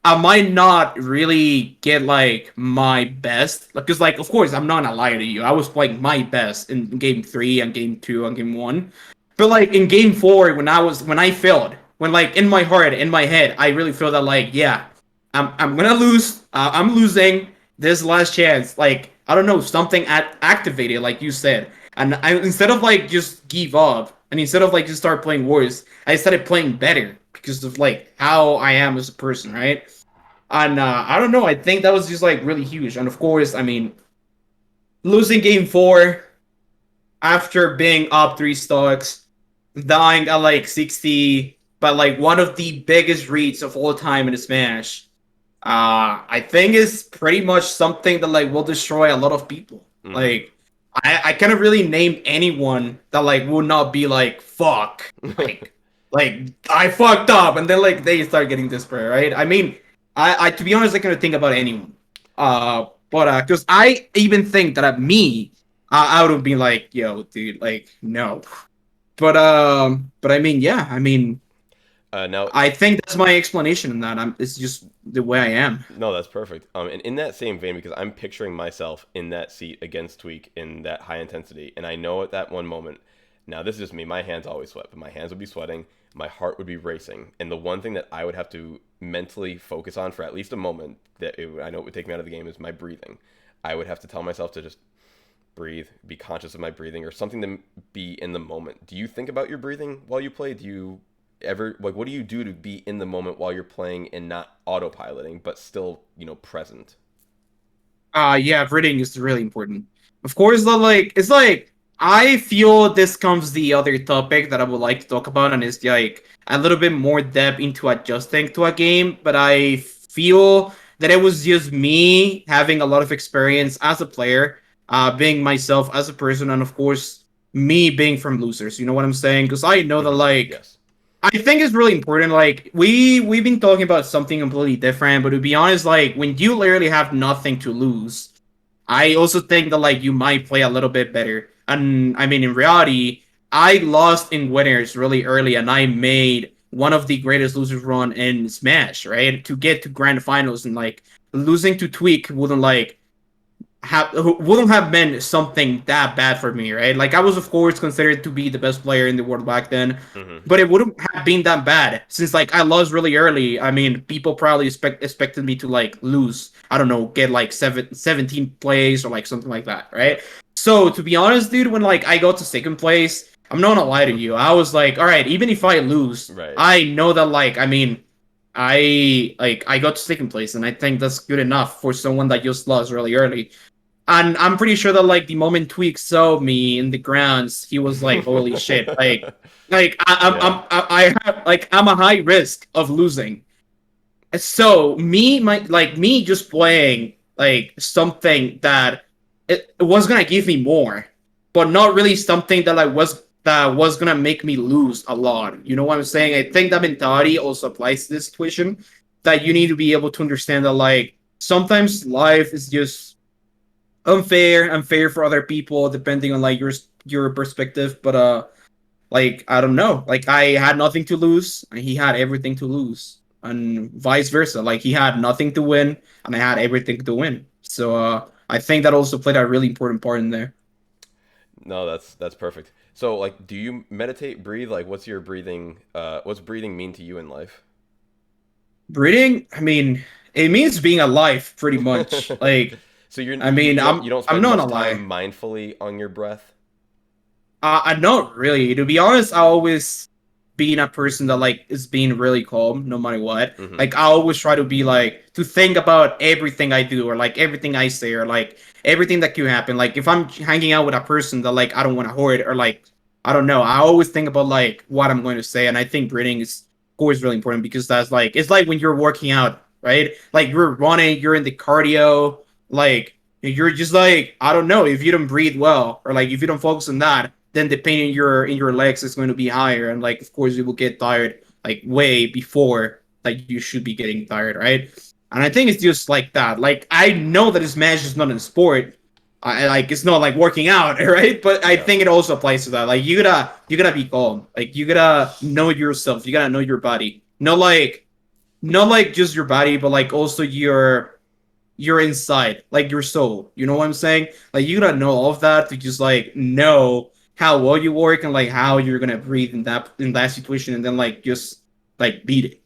I might not really get like my best because like of course I'm not gonna lie to you. I was like my best in game three and game two and game one, but like in game four when I failed when like in my heart in my head I really feel that like yeah I'm gonna lose. I'm losing this last chance. Like I don't know something activated like you said, and I instead of like just give up and instead of like just start playing worse, I started playing better because of like how I am as a person, right? And I don't know. I think that was just like really huge. And of course, I mean, losing game four after being up three stocks. dying at like 60, but like one of the biggest reads of all time in Smash. I think is pretty much something that like will destroy a lot of people. Mm-hmm. Like, I cannot really name anyone that like would not be like fuck, like I fucked up, and then like they start getting desperate, right? I mean, I to be honest, I cannot think about anyone. But because I even think that at me, I would have been like, yo, dude, like no. But I mean, yeah, I mean, Now, I think that's my explanation in that. It's just the way I am. no, that's perfect. And in that same vein, because I'm picturing myself in that seat against Tweak in that high intensity, and I know at that one moment, now this is just me, my hands always sweat, but my hands would be sweating, my heart would be racing, and the one thing that I would have to mentally focus on for at least a moment I know it would take me out of the game is my breathing. I would have to tell myself to just breathe, be conscious of my breathing, or something to be in the moment. Do you think about your breathing while you play? Do you ever like what do you do to be in the moment while you're playing and not autopiloting, but still present? Yeah, reading is really important. Of course, though, like it's like I feel this comes the other topic that I would like to talk about, and it's like a little bit more depth into adjusting to a game. But I feel that it was just me having a lot of experience as a player, being myself as a person, and of course me being from losers. You know what I'm saying? Because I know that Mm-hmm. like Yes. I think it's really important. Like we've been talking about something completely different, but to be honest, like when you literally have nothing to lose, I also think that like you might play a little bit better. And I mean, in reality, I lost in winners really early, and I made one of the greatest losers run in Smash, right? To get to grand finals, and like losing to Tweak wouldn't like wouldn't have been something that bad for me, right? Like I was of course considered to be the best player in the world back then, Mm-hmm. but it wouldn't have been that bad since like I lost really early. I mean, people probably expected me to like lose. I don't know, get like 17 plays or like something like that, right? Yep. So to be honest, dude, when like I got to second place, I'm not gonna lie to you. I was like, all right, even if I lose, Right. I know that like I mean. I got to second place, and I think that's good enough for someone that just lost really early. And I'm pretty sure that like the moment Tweak saw me in the grounds, he was like, "Holy shit!" Like Yeah. I have like I'm a high risk of losing. So me just playing like something that it was gonna give me more, but not really something that was gonna make me lose a lot. You know what I'm saying? I think that mentality also applies to this situation. That you need to be able to understand that like sometimes life is just unfair for other people depending on like your perspective. But like I don't know, like I had nothing to lose and he had everything to lose, and vice versa. Like he had nothing to win and I had everything to win. So I think that also played a really important part in there. No, that's perfect. So like do you meditate, breathe? Like what's breathing mean to you in life? Breeding, I mean, it means being alive pretty much. Like So you're I you, mean you don't you don't I'm spend not much gonna lie. time mindfully on your breath? I not really. To be honest, I always being a person that like is being really calm no matter what. Mm-hmm. Like I always try to be like to think about everything I do or like everything I say or like everything that could happen. Like if I'm hanging out with a person that like I don't want to hurt or like I don't know, I always think about like what I'm going to say, and I think breathing is of course really important because that's like it's like when you're working out, right? Like you're running, you're in the cardio, like you're just like I don't know if you don't breathe well or like if you don't focus on that, then the pain in your legs is going to be higher, and like of course you will get tired like way before like you should be getting tired, right? And I think it's just like that. Like I know that Smash is not a sport. I like it's not like working out, right? But I Yeah. think it also applies to that. Like you gotta be calm. Like you gotta know yourself. You gotta know your body. Not like just your body, but like also your inside, like your soul. You know what I'm saying? Like you gotta know all of that to just like know how well you work and like how you're gonna breathe in that situation, and then like just like beat it.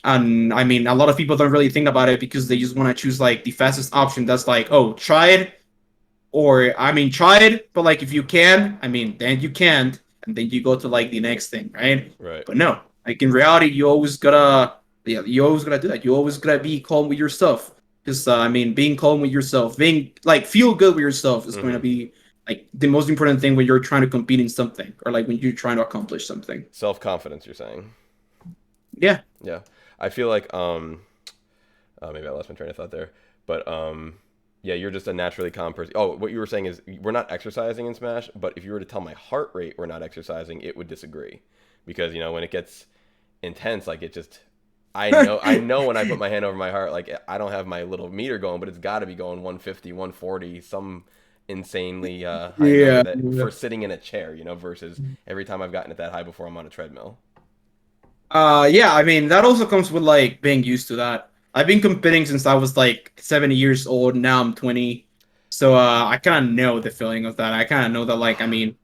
And I mean, a lot of people don't really think about it because they just want to choose like the fastest option. That's like, oh, try it, or I mean, try it, but like if you can, I mean, then you can't, and then you go to like the next thing, right? Right. But no, like in reality, you always gotta, yeah, you always gotta do that. You always gotta be calm with yourself, because I mean, being calm with yourself, being like feel good with yourself is going to Mm-hmm. be like the most important thing when you're trying to compete in something or like when you're trying to accomplish something. Self confidence, you're saying? Yeah. Yeah, I feel like maybe I lost my train of thought there, but yeah, you're just a naturally calm person. Oh, what you were saying is we're not exercising in Smash, but if you were to tell my heart rate we're not exercising, it would disagree, because when it gets intense, like it just, I know when I put my hand over my heart, like I don't have my little meter going, but it's got to be going 150, 140, some insanely high number Yeah. that for sitting in a chair, versus every time I've gotten it that high before I'm on a treadmill. Yeah, I mean that also comes with like being used to that. I've been competing since I was like 70 years old. Now I'm 20. So I kind of know the feeling of that. I kind of know that like I mean,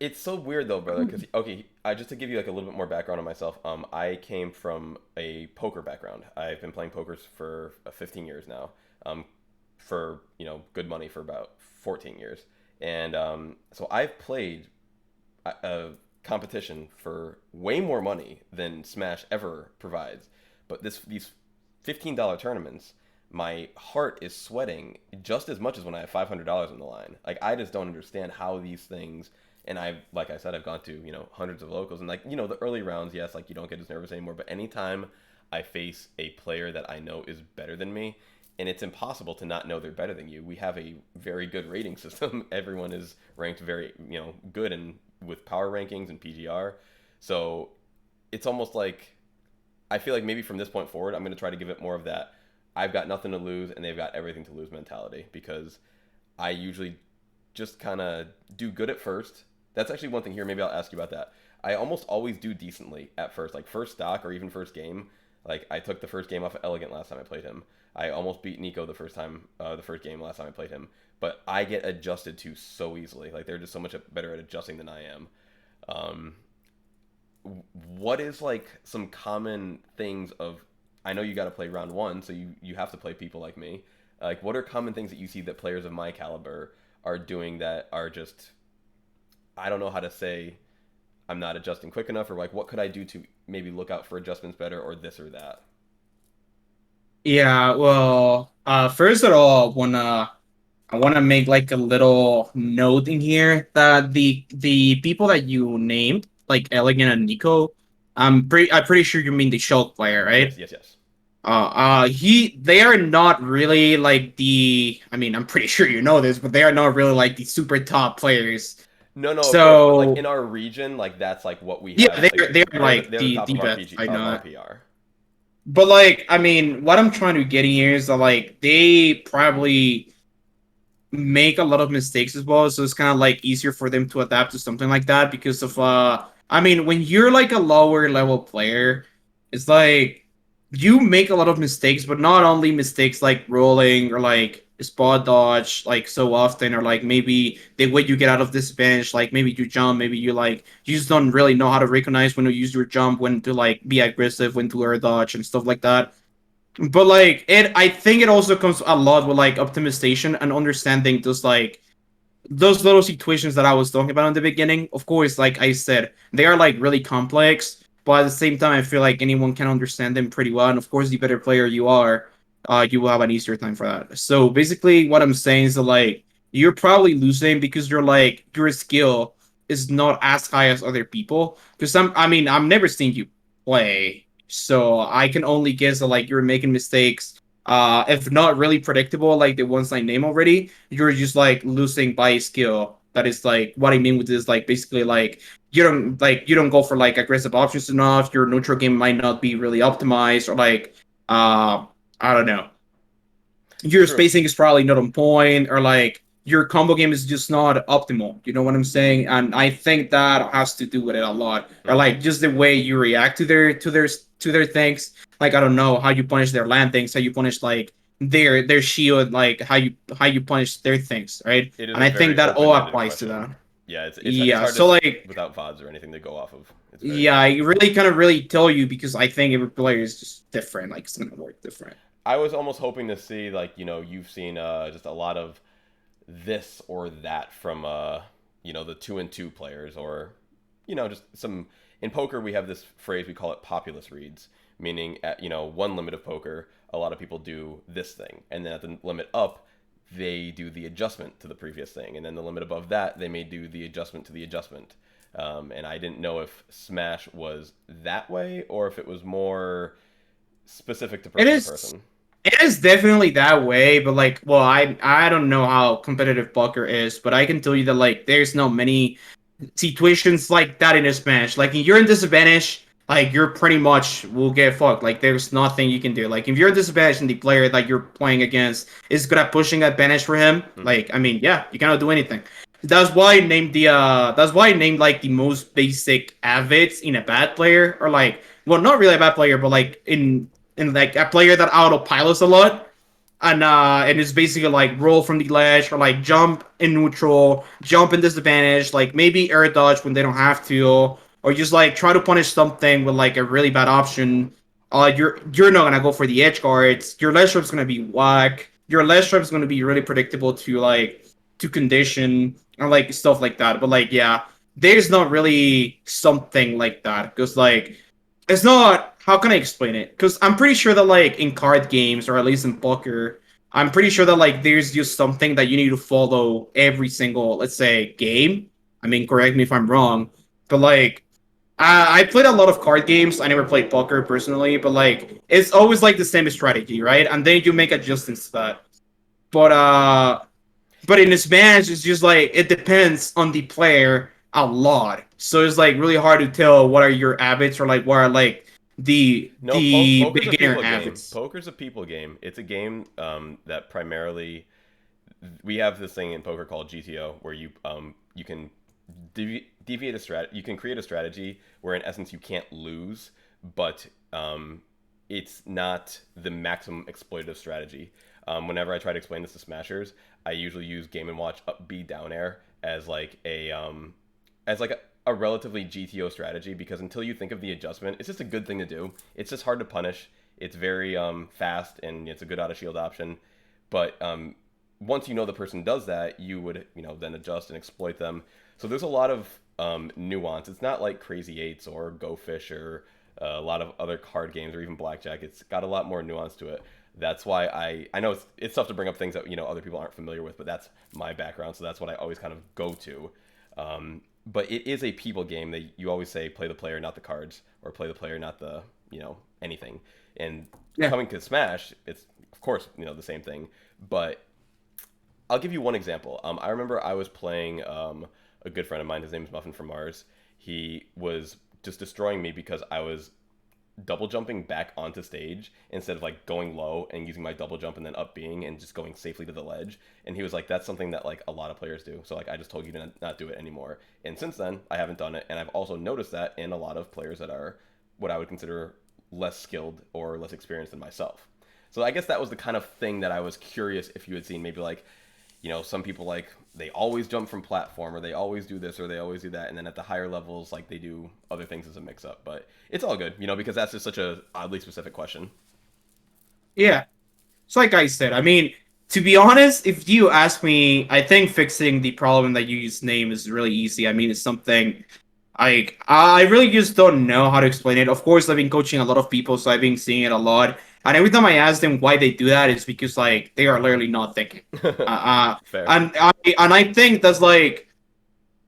It's so weird though, brother. Because okay, just to give you like a little bit more background on myself, I came from a poker background. I've been playing poker for 15 years now. For good money for about 14 years, and so I've played a competition for way more money than Smash ever provides. But these $15 tournaments, my heart is sweating just as much as when I have $500 on the line. Like I just don't understand how these things. And like I said, I've gone to hundreds of locals, and like the early rounds, yes, like you don't get as nervous anymore. But anytime I face a player that I know is better than me, and it's impossible to not know they're better than you. We have a very good rating system. Everyone is ranked very good and with power rankings and PGR. So it's almost like I feel like maybe from this point forward, I'm going to try to give it more of that I've got nothing to lose and they've got everything to lose mentality, because I usually just kind of do good at first. That's actually one thing here. Maybe I'll ask you about that. I almost always do decently at first, like first stock or even first game. Like I took the first game off of Elegant last time I played him. I almost beat Nico the first game last time I played him. But I get adjusted to so easily. Like they're just so much better at adjusting than I am. Um, what is like some common things of? I know you got to play round one, so you have to play people like me. Like what are common things that you see that players of my caliber are doing that are just, I don't know how to say, I'm not adjusting quick enough, or like what could I do to maybe look out for adjustments better or this or that? yeah. Well, first of all, I wanna make like a little note in here that the people that you named, like Elegant and Nico, I'm pretty sure you mean the Shulk player, Yes, right? yes, yes. They are not really like I mean, I'm pretty sure you know this, but they are not really like the super top players. No, no, of course, but like in So our region, like that's like what we yeah, have. Like they're like they're the top the of our best. PG I of our know. PR. But like, I mean, what I'm trying to get in here is that like they probably make a lot of mistakes as well, so it's kind of like easier for them to adapt to something like that because of I mean, when you're like a lower level player, it's like you make a lot of mistakes, but not only mistakes like rolling or like spot dodge like so often, or like maybe the way you get out of this bench, like maybe you jump, maybe you just don't really know how to recognize when to use your jump, when to like be aggressive, when to air dodge and stuff like that. But like I think it also comes a lot with like optimization and understanding just like those little situations that I was talking about in the beginning. Of course, like I said, they are like really complex, but at the same time, I feel like anyone can understand them pretty well. And of course, the better player you are, you will have an easier time for that. So basically, what I'm saying is that like you're probably losing because you're like your skill is not as high as other people. Because I mean, I've never seen you play, so I can only guess that like you're making mistakes. If not really predictable, like the ones I name already, you're just like losing by skill. That is like what I mean with this, like basically like you don't go for like aggressive options enough. Your neutral game might not be really optimized, or like I don't know, your True. spacing is probably not on point, or like your combo game is just not optimal. You know what I'm saying? And I think that has to do with it a lot, or Hmm. like just the way you react to their things. Like I don't know how you punish their land things, how you punish like their shield, like how you punish their things, right? It is And a I think very that all open-ended applies to question. that. Yeah, it's Yeah. hard to So like without VODs or anything to go off of. It's very yeah, hard. I really kind of really tell you because I think every player is just different. Like it's gonna work different. I was almost hoping to see like you've seen just a lot of this or that from the 2-and-2 players, or just some. In poker we have this phrase, we call it populous reads, meaning at one limit of poker a lot of people do this thing, and then at the limit up they do the adjustment to the previous thing, and then the limit above that, they may do the adjustment to the adjustment. And I didn't know if Smash was that way or if it was more specific to It person to is. person. It is definitely that way, but like, well, I don't know how competitive poker is, but I can tell you that like, there's no many situations like that in a Smash. Like, if you're in disadvantage, like you're pretty much will get fucked. Like, there's nothing you can do. Like, if you're in disadvantage and the player that you're playing against is good at pushing advantage for him, Mm-hmm. like, I mean, yeah, you cannot do anything. That's why I named the that's why I named like the most basic avids in a bad player, or like, well, not really a bad player, but like in like a player that autopilots a lot, and it's basically like roll from the ledge, or like jump in neutral, jump in disadvantage, like maybe air dodge when they don't have to, or just like try to punish something with like a really bad option. You're not gonna go for the edge guards. Your ledge trap's gonna be whack. Your ledge trap's gonna be really predictable to like to condition or like stuff like that. But like, yeah, there's not really something like that because like it's not. How can I explain it? Because I'm pretty sure that like in card games, or at least in poker, I'm pretty sure that like there's just something that you need to follow every single, let's say, game. I mean, correct me if I'm wrong, but like I played a lot of card games. I never played poker personally, but like it's always like the same strategy, right? And then you make adjustments to that. But but in this match, it's just like it depends on the player a lot. So it's like really hard to tell what are your habits, or like what are like No, the poker's a beginner people game. habits. Poker's a people game. It's a game that primarily we have this thing in poker called GTO where you can deviate a strat. You can create a strategy where in essence you can't lose, but it's not the maximum exploitative strategy. Whenever I try to explain this to smashers, I usually use Game and Watch up B down air as like a relatively GTO strategy because until you think of the adjustment, it's just a good thing to do. It's just hard to punish. It's very fast and it's a good out of shield option. But once you know the person does that, you would then adjust and exploit them. So there's a lot of nuance. It's not like Crazy Eights or Go Fish or a lot of other card games or even blackjack. It's got a lot more nuance to it. That's why I know it's tough to bring up things that other people aren't familiar with, but that's my background, so that's what I always kind of go to. But it is a people game that you always say play the player, not the cards, or play the player, not the anything. And Yeah. coming to Smash, it's of course the same thing. But I'll give you one example. I remember I was playing a good friend of mine. His name is Muffin from Mars. He was just destroying me because I was double jumping back onto stage instead of like going low and using my double jump and then up being and just going safely to the ledge. And he was like, that's something that like a lot of players do. So like I just told you to not do it anymore. And since then I haven't done it. And I've also noticed that in a lot of players that are what I would consider less skilled or less experienced than myself. So I guess that was the kind of thing that I was curious if you had seen. Maybe like some people like they always jump from platform or they always do this or they always do that, and then at the higher levels like they do other things as a mix up. But it's all good, because that's just such a oddly specific question. Yeah. It's like I said. I mean, to be honest, if you ask me, I think fixing the problem that you just named is really easy. I mean, it's something I really just don't know how to explain it. Of course, I've been coaching a lot of people, so I've been seeing it a lot. And every time I ask them why they do that, it's because like they are literally not thinking. Uh, uh Fair. and I think that's like,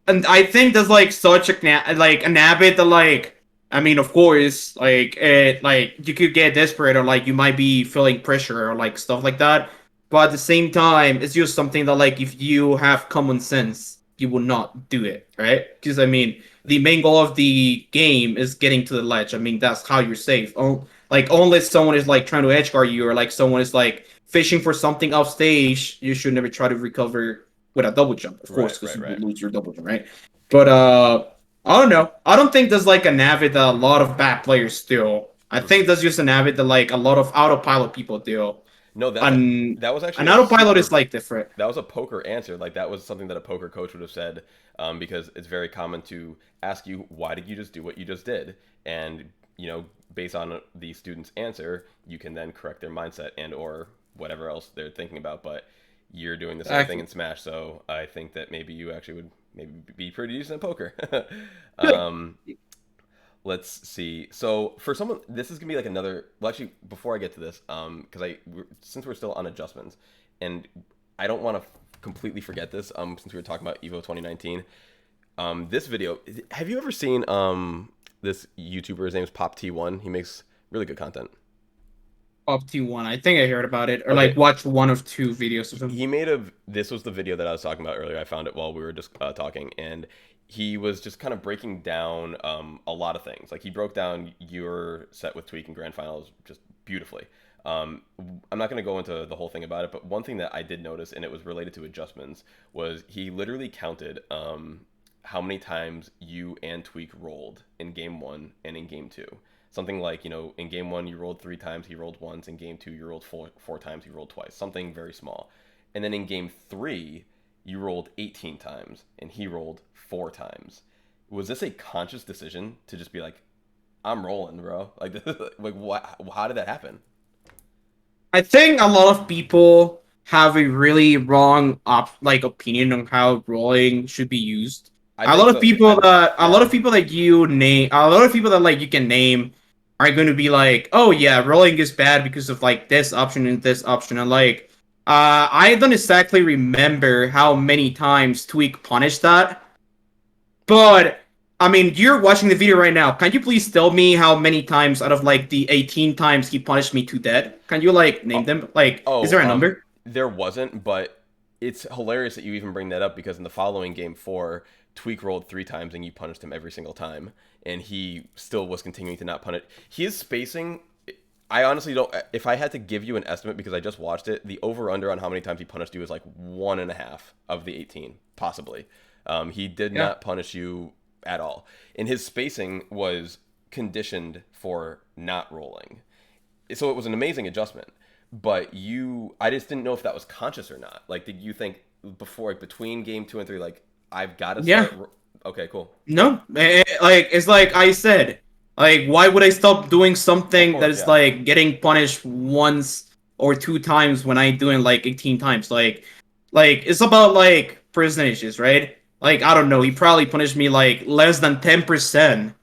and I think that's like such a like an habit that like, I mean, of course, like it like you could get desperate, or like you might be feeling pressure or like stuff like that. But at the same time, it's just something that like if you have common sense, you will not do it, right? Because I mean, the main goal of the game is getting to the ledge. I mean, that's how you're safe. Oh, like unless someone is like trying to edge guard you, or like someone is like fishing for something off stage, you should never try to recover with a double jump, of Right, course, because right, you will right. lose your double jump, right? But I don't know. I don't think there's like an habit that a lot of bad players do. I Hmm. think that's just an habit that like a lot of autopilot people do. No, And that was actually an a autopilot is super like different. that was a poker answer. Like that was something that a poker coach would have said, because it's very common to ask you, why did you just do what you just did? And based on the student's answer, you can then correct their mindset and or whatever else they're thinking about. But you're doing the same thing Exactly. in Smash, so I think that maybe you actually would maybe be pretty decent at poker. Good. um, let's see. So for someone, this is gonna be like another. Well, actually, before I get to this, because since we're still on adjustments, and I don't want to completely forget this. Since we were talking about Evo 2019, this video. Have you ever seen this YouTuber? His name's Pop T1. He makes really good content. Up to one. I think I heard about it, or Okay, like watched one of two videos of him. he made a. This was the video that I was talking about earlier. I found it while we were just talking, and he was just kind of breaking down a lot of things. Like he broke down your set with Tweak and Grand Finals just beautifully. Um, I'm not going to go into the whole thing about it, but one thing that I did notice, and it was related to adjustments, was he literally counted how many times you and Tweak rolled in game one and in game two. Something like, in game one you rolled 3 times, he rolled once. In game two you rolled four times, he rolled twice. Something very small. And then in game three you rolled 18 times and he rolled 4 times. Was this a conscious decision to just be like, I'm rolling, bro? Like, like what? How did that happen? I think a lot of people have a really wrong opinion on how rolling should be used. I think the A lot yeah. of people that you name, a lot of people that like you can name are going to be like, oh yeah, rolling is bad because of like this option and this option, and like, I don't exactly remember how many times Tweak punished that, but I mean, you're watching the video right now. Can you please tell me how many times out of like the 18 times he punished me to death? Can you like name Oh, them? Like, is oh, there a number? there wasn't, but it's hilarious that you even bring that up because in the following game four, Tweak rolled 3 times and you punished him every single time, and he still was continuing to not punish. His spacing, I honestly don't. If I had to give you an estimate because I just watched it, the over under on how many times he punished you is like 1.5 of the 18, possibly. He did Yeah. not punish you at all, and his spacing was conditioned for not rolling, so it was an amazing adjustment. But I just didn't know if that was conscious or not. Like, did you think before, like, between game two and three, like, I've got to Yeah. start? Okay, cool. No. Like it's like I said. Like, why would I stop doing Of something that course, is yeah. like getting punished once or two times when I doing like 18 times? Like it's about like percentages, right? Like I don't know. He probably punished me like less than 10%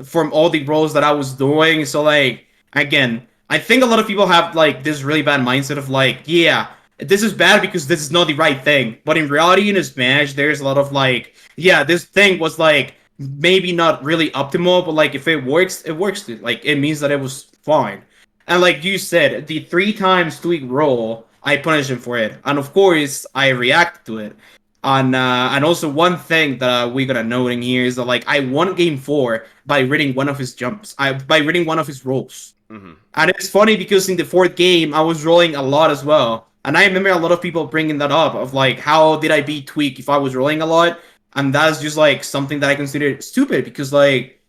from all the roles that I was doing. So like again, I think a lot of people have like this really bad mindset of like, yeah, this is bad because this is not the right thing. But in reality, in a Smash, there's a lot of like, yeah, this thing was like maybe not really optimal, but like if it works, it works. Like it means that it was fine. And like you said, the 3 times tweak roll, I punished him for it, and of course I reacted to it. And also one thing that we gotta note in here is that like I won game four by reading one of his jumps. By reading one of his rolls. And Yep. it's funny because in the fourth game I was rolling a lot as well. And I remember a lot of people bringing that up of like how did I beat Tweak if I was rolling a lot? And that's just like something that I consider stupid because like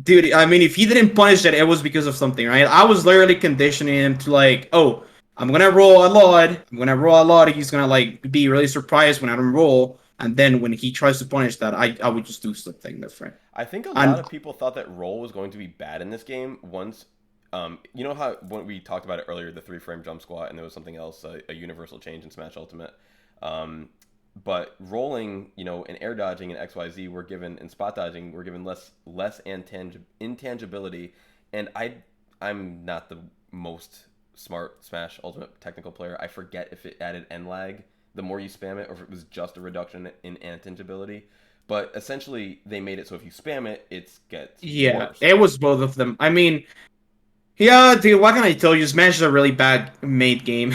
dude, I mean if he didn't punish it, it was because of something, right? I was literally conditioning him to like, oh, I'm gonna roll a lot. I'm gonna roll a lot. He's gonna like be really surprised when I don't roll. And then when he tries to punish that, I would just do something different. I think a lot And of people thought that roll was going to be bad in this game once. You know how when we talked about it earlier, the 3 frame jump squat, and there was something else, a universal change in Smash Ultimate. Um, but rolling, and air dodging and XYZ were given, and spot dodging were given less intangibility. And I'm not the most smart Smash Ultimate technical player. I forget if it added N lag the more you spam it, or if it was just a reduction in intangibility. But essentially, they made it so if you spam it, it gets yeah, worse. it was both of them. I mean, yeah, dude, what can I tell you? Smash is a really bad made game.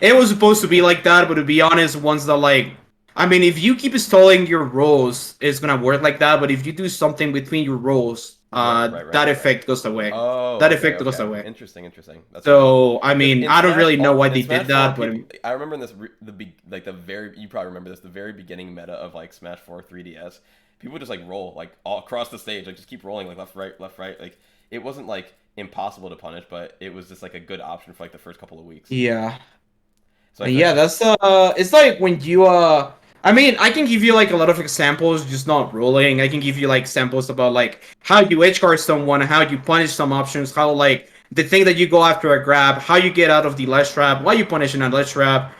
It was supposed to be like that, but to be honest, once the like, I mean, if you keep stalling your rolls, it's gonna work like that. But if you do something between your rolls, Right, right, right. that effect goes away. Oh, That okay, effect goes okay. away. Interesting, interesting. That's funny. So, I Because mean, I don't really know why In they did Smash Four, that, but people, I remember in this like the very, you probably remember this, the very beginning meta of like Smash Four 3DS. People would just like roll like all across the stage, like just keep rolling like left, right. Like it wasn't like impossible to punish, but it was just like a good option for like the first couple of weeks. yeah. So I feel Yeah, like that's it's like when you I mean, I can give you like a lot of examples, just not rolling. I can give you like samples about like how you edge guard someone, how you punish some options, how like the thing that you go after a grab, how you get out of the ledge trap, why you punish in a ledge trap.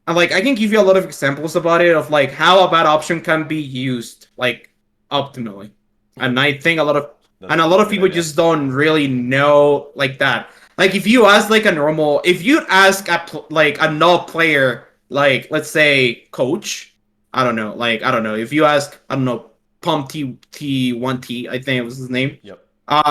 And like I can give you a lot of examples about it of like how a bad option can be used like optimally. And I think a lot that's a of good people idea. just don't really know like that. Like if you ask like a normal, if you ask like a null player like let's say coach, I don't know if you ask, I don't know, Pump T1T, I think it was his name. Yep.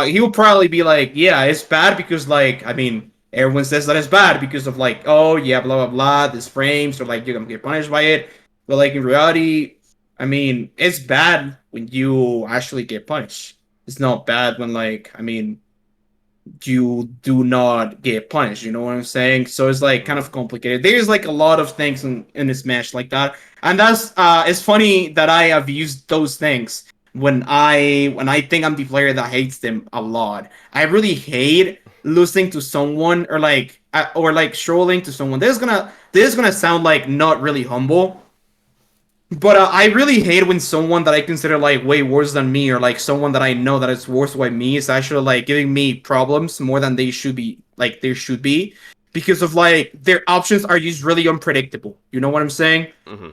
He will probably be like, yeah, it's bad because like I mean everyone says that it's bad because of like, oh yeah, blah blah blah, this frames or like you're gonna get punished by it. But like in reality, I mean, it's bad when you actually get punished. It's not bad when like I mean you do not get punished. You know what I'm saying? So it's like kind Mm-hmm. of complicated. There's like a lot of things in this match like that, and that's it's funny that I have used those things when I think I'm the player that hates them a lot. I really hate losing to someone or like strolling to someone. This is gonna sound like not really humble, but I really hate when someone that I consider like way worse than me, or like someone that I know that is worse than me, is actually like giving me problems more than they should be. Like they should be, because of like their options are just really unpredictable. You know what I'm saying?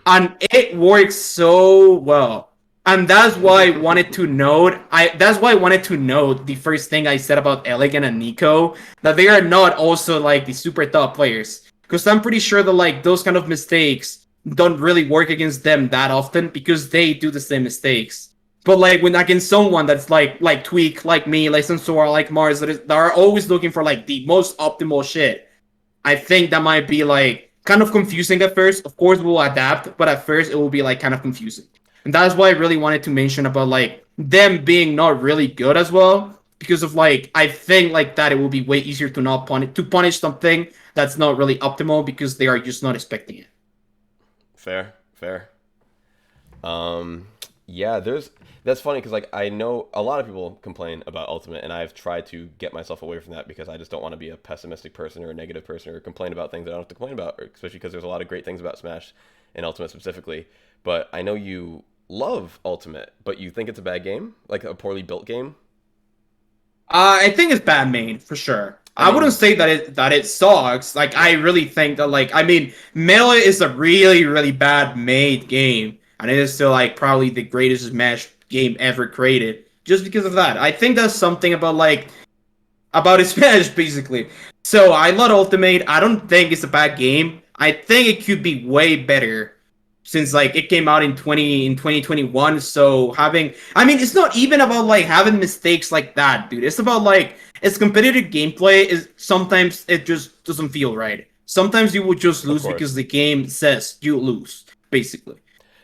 And it works so well. And that's why I wanted Mm-hmm. to note. That's why I wanted to note the first thing I said about Elegant and Nico, that they are not also like the super top players. Because I'm pretty sure that like those kind of mistakes don't really work against them that often because they do the same mistakes. But like when against someone that's like Tweak, like me, like Sensora, like Mars, that are always looking for like the most optimal shit, I think that might be like kind of confusing at first. Of course, we'll adapt, but at first it will be like kind of confusing. And that's why I really wanted to mention about like them being not really good as well, because of like I think like that it will be way easier to not punish something that's not really optimal because they are just not expecting it. Fair, fair. Um, yeah, there's that's funny because like I know a lot of people complain about Ultimate, and I've tried to get myself away from that because I just don't want to be a pessimistic person or a negative person or complain about things I don't have to complain about, especially because there's a lot of great things about Smash and Ultimate specifically. But I know you love Ultimate, but you think it's a bad game, like a poorly built game. I think it's bad made for sure. I I wouldn't mean, say that it sucks. Like I yeah, really think that like I mean Melee is a really really bad made game, and it is still like probably the greatest Smash game ever created. Just because of that, I think that's something about his Smash basically. So I love Ultimate. I don't think it's a bad game. I think it could be way better since like it came out in 2021. So having I mean it's not even about like having mistakes like that, dude. It's about like its competitive gameplay is sometimes it just doesn't feel right. Sometimes you will just of lose because course. the game says you lose, basically.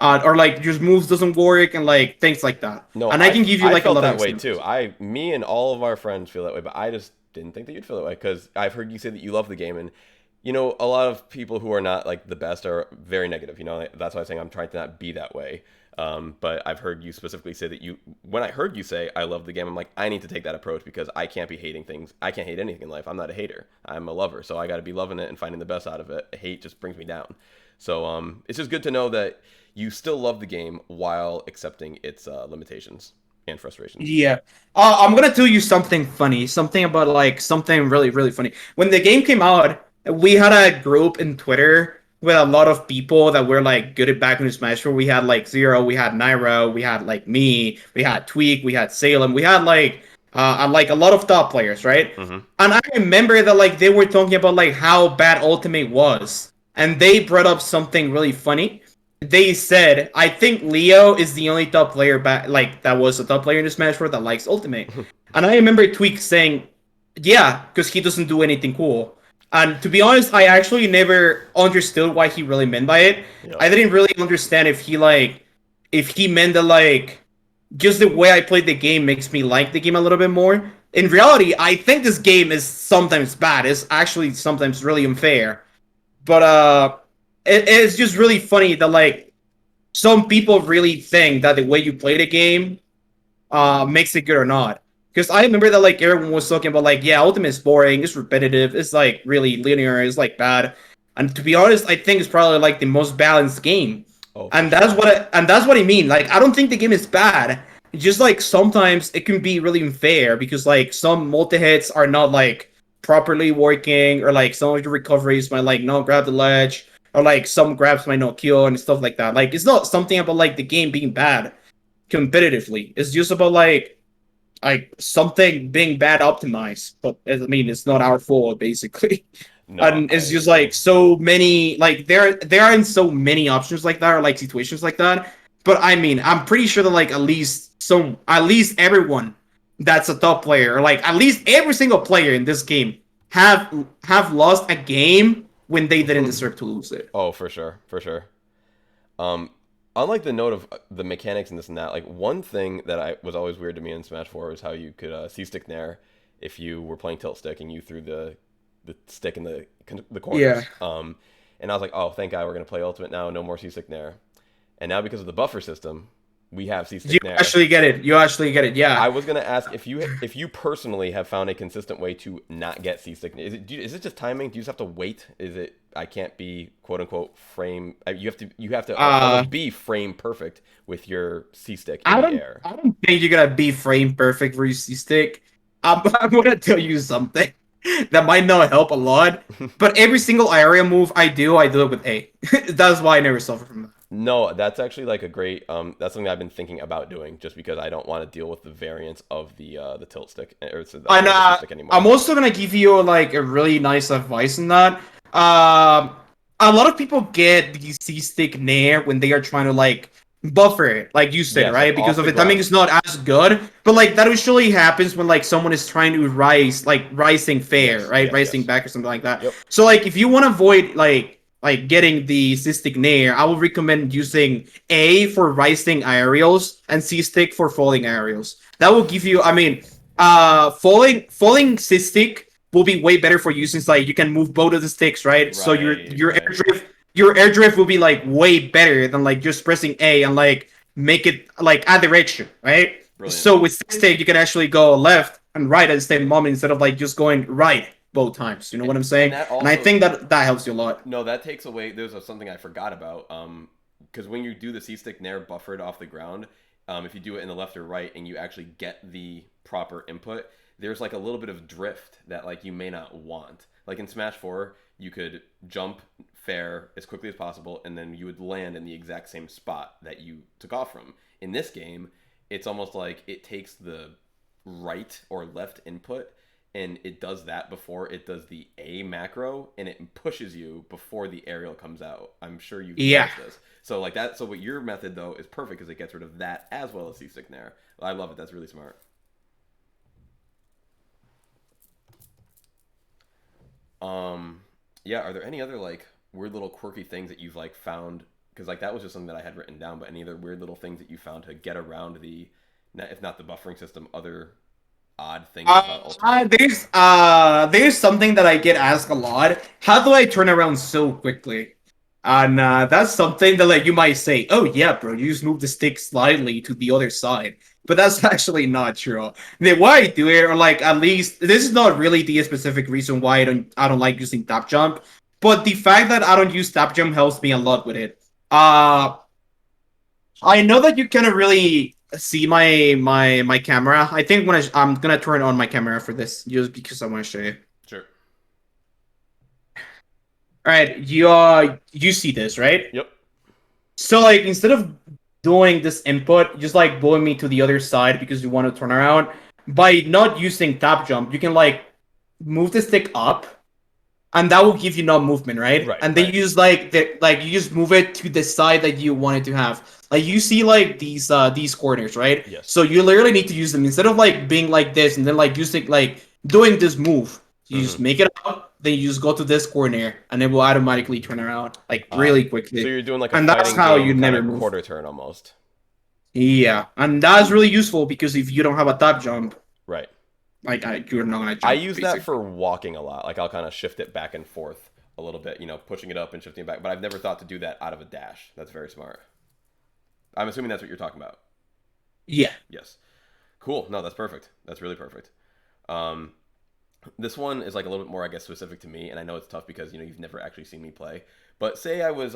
Or like your moves doesn't work and like things like that. No, And I can give you I like a felt lot of that way too. examples. Me and all of our friends feel that way, but I just didn't think that you'd feel that way because I've heard you say that you love the game, and a lot of people who are not like the best are very negative. That's why I'm saying I'm trying to not be that way. But I've heard you specifically say that when I heard you say I love the game, I'm like I need to take that approach because I can't be hating things. I can't hate anything in life. I'm not a hater. I'm a lover, so I got to be loving it and finding the best out of it. Hate just brings me down. So it's just good to know that you still love the game while accepting its limitations and frustrations. Yeah. I'm gonna tell you something funny. Something about like something really, really funny. When the game came out, we had a group in Twitter with a lot of people that were like good at back in Smash where we had like Zero, we had Nairo, we had like me, we had Tweak, we had Salem, we had like a lot of top players, right? Mm-hmm. And I remember that like they were talking about like how bad Ultimate was. And they brought up something really funny. They said, I think Leo is the only top player like that was a top player in the Smash Bros. That likes Ultimate. And I remember Tweak saying, yeah, because he doesn't do anything cool. And to be honest, I actually never understood why he really meant by it. Yep. I didn't really understand if he meant that like just the way I played the game makes me like the game a little bit more. In reality, I think this game is sometimes bad. It's actually sometimes really unfair. But it's just really funny that like some people really think that the way you play the game makes it good or not. Because I remember that like everyone was talking about like yeah, Ultimate is boring, it's repetitive, it's like really linear, it's like bad. And to be honest, I think it's probably like the most balanced game. Oh, for And that's sure. what I mean. Like I don't think the game is bad. It's just like sometimes it can be really unfair because like some multi hits are not like properly working, or like some of your recoveries might like not grab the ledge, or like some grabs might not kill and stuff like that. Like it's not something about like the game being bad competitively. It's just about like something being bad optimized. But I mean, it's not our fault basically. No, And I it's just agree. like so many, like there aren't so many options like that or like situations like that. But I mean, I'm pretty sure that like at least everyone that's a top player, or like at least every single player in this game have lost a game when they didn't deserve to lose it. Oh, for sure, for sure. Um, Unlike the note of the mechanics and this and that, like one thing that I was always weird to me in Smash 4 was how you could C-stick nair if you were playing tilt stick and you threw the stick in the Yeah. corners. And I was like, oh, thank God we're gonna play Ultimate now, no more C-stick nair. And now because of the buffer system, we have You C-stick nair. actually get it. You actually get it. I Yeah. was gonna ask if you personally have found a consistent way to not get seasick. Is it just timing? Do you just have to wait? Is it I can't be quote unquote frame? You have to Uh, almost be frame perfect with your C stick in the air. I don't think you're gonna be frame perfect for UC stick. I'm gonna tell you something that might not help a lot, but every single area move I do it with A. That's why I never suffer from that. No, that's actually like a great that's something I've been thinking about doing just because I don't want to deal with the variance of the tilt stick or And the C stick I'm anymore. also gonna give you like a really nice advice in that. A lot of people get the C stick nair when they are trying to like buffer it, like you said, Yes, like right? Because off of the the timing ground. is not as good. But like that usually happens when like someone is trying to rise, like rising fair, Yes, right? yes, Rising yes. back or something like that. Yep. So like if you want to avoid like getting the C stick nair, I would recommend using A for rising aerials and C stick for falling aerials. That will give you, I mean, falling cystic will be way better for you since like you can move both of the sticks, right? So Right, right. your air drift will be like way better than like just pressing A and like make it like add direction, right? Brilliant. So with stick you can actually go left and right at the same moment instead of like just going right both times. You know what I'm And saying? that And I also think that that helps you a lot. no, that takes away. Something I forgot about. Because when you do the C stick nair buffered off the ground, if you do it in the left or right and you actually get the proper input, there's like a little bit of drift that like you may not want. Like in Smash 4, you could jump fair as quickly as possible, and then you would land in the exact same spot that you took off from. In this game, it's almost like it takes the right or left input and it does that before it does the A macro and it pushes you before the aerial comes out. I'm sure you've Yeah. noticed this. So like that so what your method though is perfect because it gets rid of that as well as seasick nair. I love it. That's really smart. Um yeah, are there any other like weird little quirky things that you've like found because like that was just something that I had written down, but any other weird little things that you found to get around the if not the buffering system, other odd things about Ultimate? There's something that I get asked a lot. How do I turn around so quickly? And that's something that like you might say, oh yeah, bro, you just move the stick slightly to the other side. But that's actually not true. The way I do it, or like at least this is not really the specific reason why I don't like using tap jump. But the fact that I don't use tap jump helps me a lot with it. Uh I know that you cannot really see my camera. I think I'm gonna turn on my camera for this just because I want to show you. Sure. All right, you see this right? Yep. So like instead of doing this input, just like blowing me to the other side because you want to turn around. By not using tap jump, you can like move the stick up and that will give you no movement, right? Right, And then you right. use like you just move it to the side that you want it to have. Like you see like these corners, right? Yes. So you literally need to use them instead of like being like this and then like using like doing this move. You just Mm-hmm. make it up, then you just go to this corner, and it will automatically turn around like really So quickly. you're doing like a And that's fighting how you game kind never of move. quarter turn almost. Yeah, and that's really useful because if you don't have a top jump, Right. like you're not gonna I jump use that basically. for walking a lot. Like I'll kind of shift it back and forth a little bit, pushing it up and shifting it back. But I've never thought to do that out of a dash. That's very smart. I'm assuming that's what you're talking about. Yeah. Yes. Cool. No, that's perfect. That's really perfect. Um, this one is like a little bit more, I guess, specific to me, and I know it's tough because you've never actually seen me play. But say I was,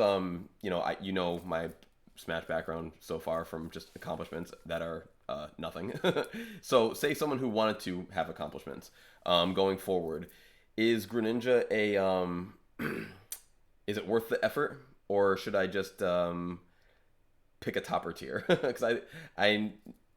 my Smash background so far from just accomplishments that are nothing. So say someone who wanted to have accomplishments going forward, is Greninja a is it worth the effort, or should I just pick a topper tier? Because I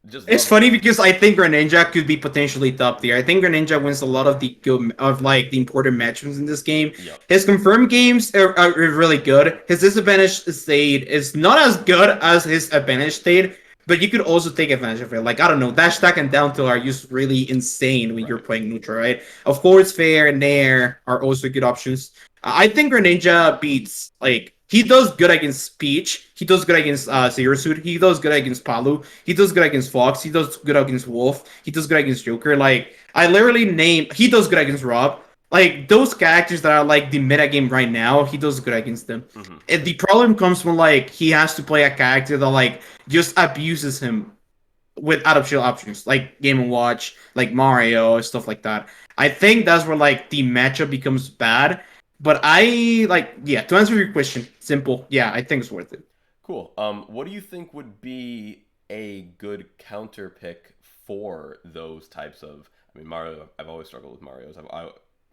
Just It's love it. funny because I think Greninja could be potentially top tier. I think Greninja wins a lot of the good of like the important matchups in this game. Yep. His confirmed games are really good. His disadvantage state is not as good as his advantage state, but you could also take advantage of it. Like I don't know, dash attack and down tilt are just really insane when you're Right. playing neutral, right? Of course, fair and nair are also good options. I think Greninja beats like he does good against Peach. He does good against Zero Suit. He does good against Palu. He does good against Fox. He does good against Wolf. He does good against Joker. Like I literally name. He does good against Rob. Like those characters that are like the meta game right now, he does good against them. Hmm. And the problem comes when like he has to play a character that like just abuses him with out of shield options like Game and Watch, like Mario, stuff like that. I think that's where like the matchup becomes bad. But I like yeah. To answer your question, simple. Yeah, I think it's worth it. Cool. What do you think would be a good counter pick for those types of? I mean, Mario. I've always struggled with Mario's.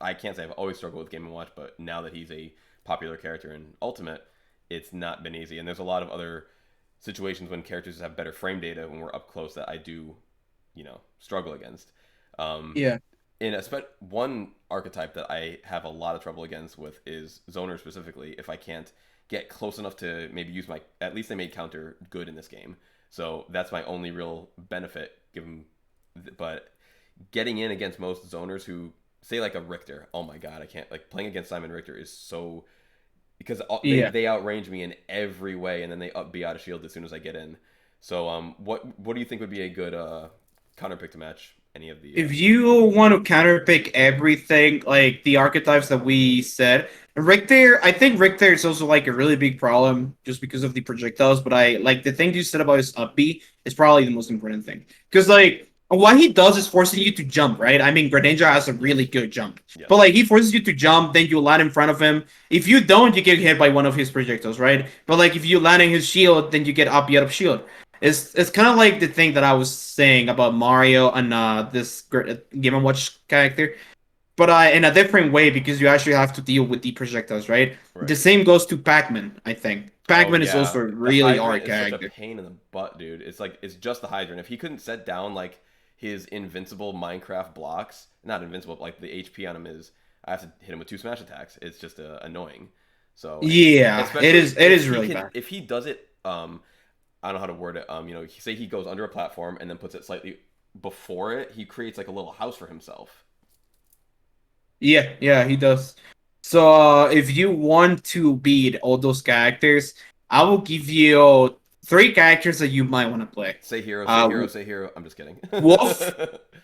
I can't say I've always struggled with Game and Watch, but now that he's a popular character in Ultimate, it's not been easy. And there's a lot of other situations when characters have better frame data when we're up close that I do, struggle against. Um, Yeah. in a one archetype that I have a lot of trouble against with is Zoner specifically. If I can't get close enough to maybe use my, at least they made counter good in this game, so that's my only real benefit. Given, but getting in against most zoners who say like a Richter, oh my god, I can't like playing against Simon Richter is so because Yeah. they outrange me in every way, and then they be out of shield as soon as I get in. So what do you think would be a good counter pick to match any of the If you want to counterpick everything, like the archetypes that we said, Richter, I think Richter is also like a really big problem just because of the projectiles. But I like the thing you said about his up B is probably the most important thing because like what he does is forcing you to jump, right? I mean, Greninja has a really good jump, but yes? like he forces you to jump, then you land in front of him. If you don't, you get hit by one of his projectiles, right? But like if you land in his shield, then you get up out of shield. It's kind of like the thing that I was saying about Mario and this Game and Watch character, but in a different way because you actually have to deal with the projectiles, right? The Right. same goes to Pac-Man. I think Oh Pac-Man is yeah, also a the really hydrant hard is such a character. pain in the butt, dude. It's like it's just the hydrant. If he couldn't set down like his invincible Minecraft blocks, not invincible, but like the HP on him is, I have to hit him with two smash attacks. It's just annoying. So, and Yeah, it especially is. It is really bad. if he does it, I don't know how to word it. Say he goes under a platform and then puts it slightly before it, he creates like a little house for himself. Yeah, yeah, he does. So if you want to beat all those characters, I will give you three characters that you might want to play. Say hero, say Uh, hero, say hero. I'm just kidding. Wolf,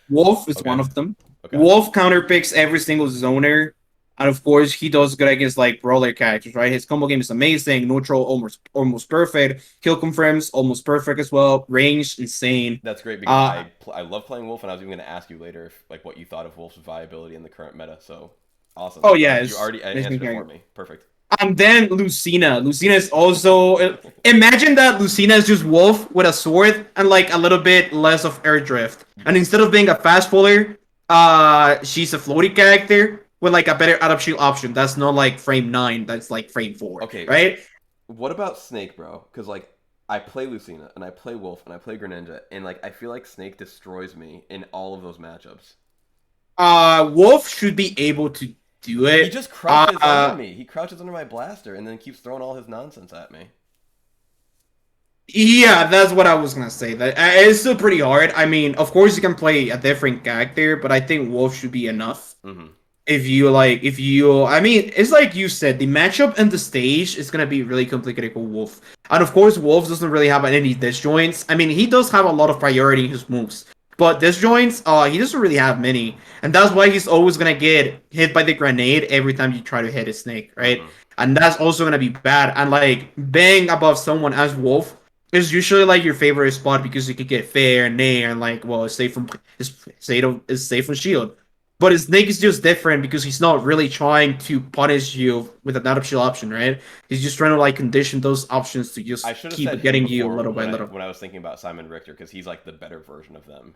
Wolf is Okay, one of them. okay. Wolf counterpicks every single zoner. And of course, he does good against like brawler characters, right? His combo game is amazing. Neutral, almost perfect. Kill confirms, almost perfect as well. Range, insane. That's great because Uh I love playing Wolf, and I was even going to ask you later if like what you thought of Wolf's viability in the current meta. So awesome! oh yeah, You already it's answered it for me. Perfect. and then Lucina. Lucina is also imagine that Lucina is just Wolf with a sword and like a little bit less of air drift. And instead of being a fast bowler, she's a floaty character with like a better out of shield option. That's not like frame 9, that's like frame 4, Okay, right? what about Snake, bro? Because like I play Lucina and I play Wolf and I play Greninja, and like I feel like Snake destroys me in all of those matchups. Wolf should be able to do He it. just crouches under me. He crouches under my blaster and then keeps throwing all his nonsense at me. Yeah, that's what I was gonna say. That it's still pretty hard. I mean, of course you can play a different character, but I think Wolf should be enough. Mm-hmm. I mean, it's like you said, the matchup and the stage is gonna be really complicated for Wolf. And of course, Wolf doesn't really have any disjoints. I mean, he does have a lot of priority in his moves, but disjoints, he doesn't really have many, and that's why he's always gonna get hit by the grenade every time you try to hit a snake, right? Mm-hmm. And that's also gonna be bad. And like being above someone as Wolf is usually like your favorite spot because you could get fair and nair and like well, it's safe from shield. But his Snake is just different because he's not really trying to punish you with an optional option, right? He's just trying to like condition those options to I just should have said keep him getting you before little by when little. I was thinking about Simon Richter because he's like the better version of them.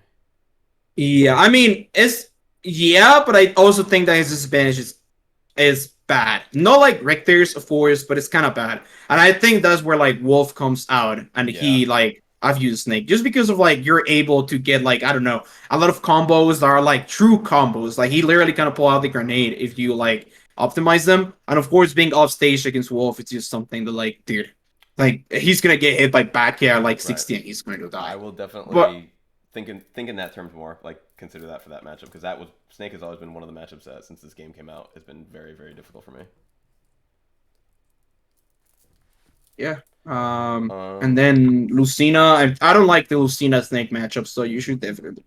Yeah, I mean it's yeah, but I also think that his disadvantage is bad. Not like Richter's, of course, but it's kind of bad. And I think that's where like Wolf comes out and Yeah. he like I've used Snake just because of like you're able to get like I don't know a lot of combos that are like true combos. Like he literally kind of pull out the grenade if you like optimize them. And of course, being off stage against Wolf, it's just something that like dude, like he's gonna get hit by back air like Right. 60 and he's going to I die. will But definitely think in that terms more. Like consider that for that matchup because that was Snake has always been one of the matchups that since this game came out has been very difficult for me. yeah. And Um, then Lucina, I don't like the Lucina Snake matchup, so you should definitely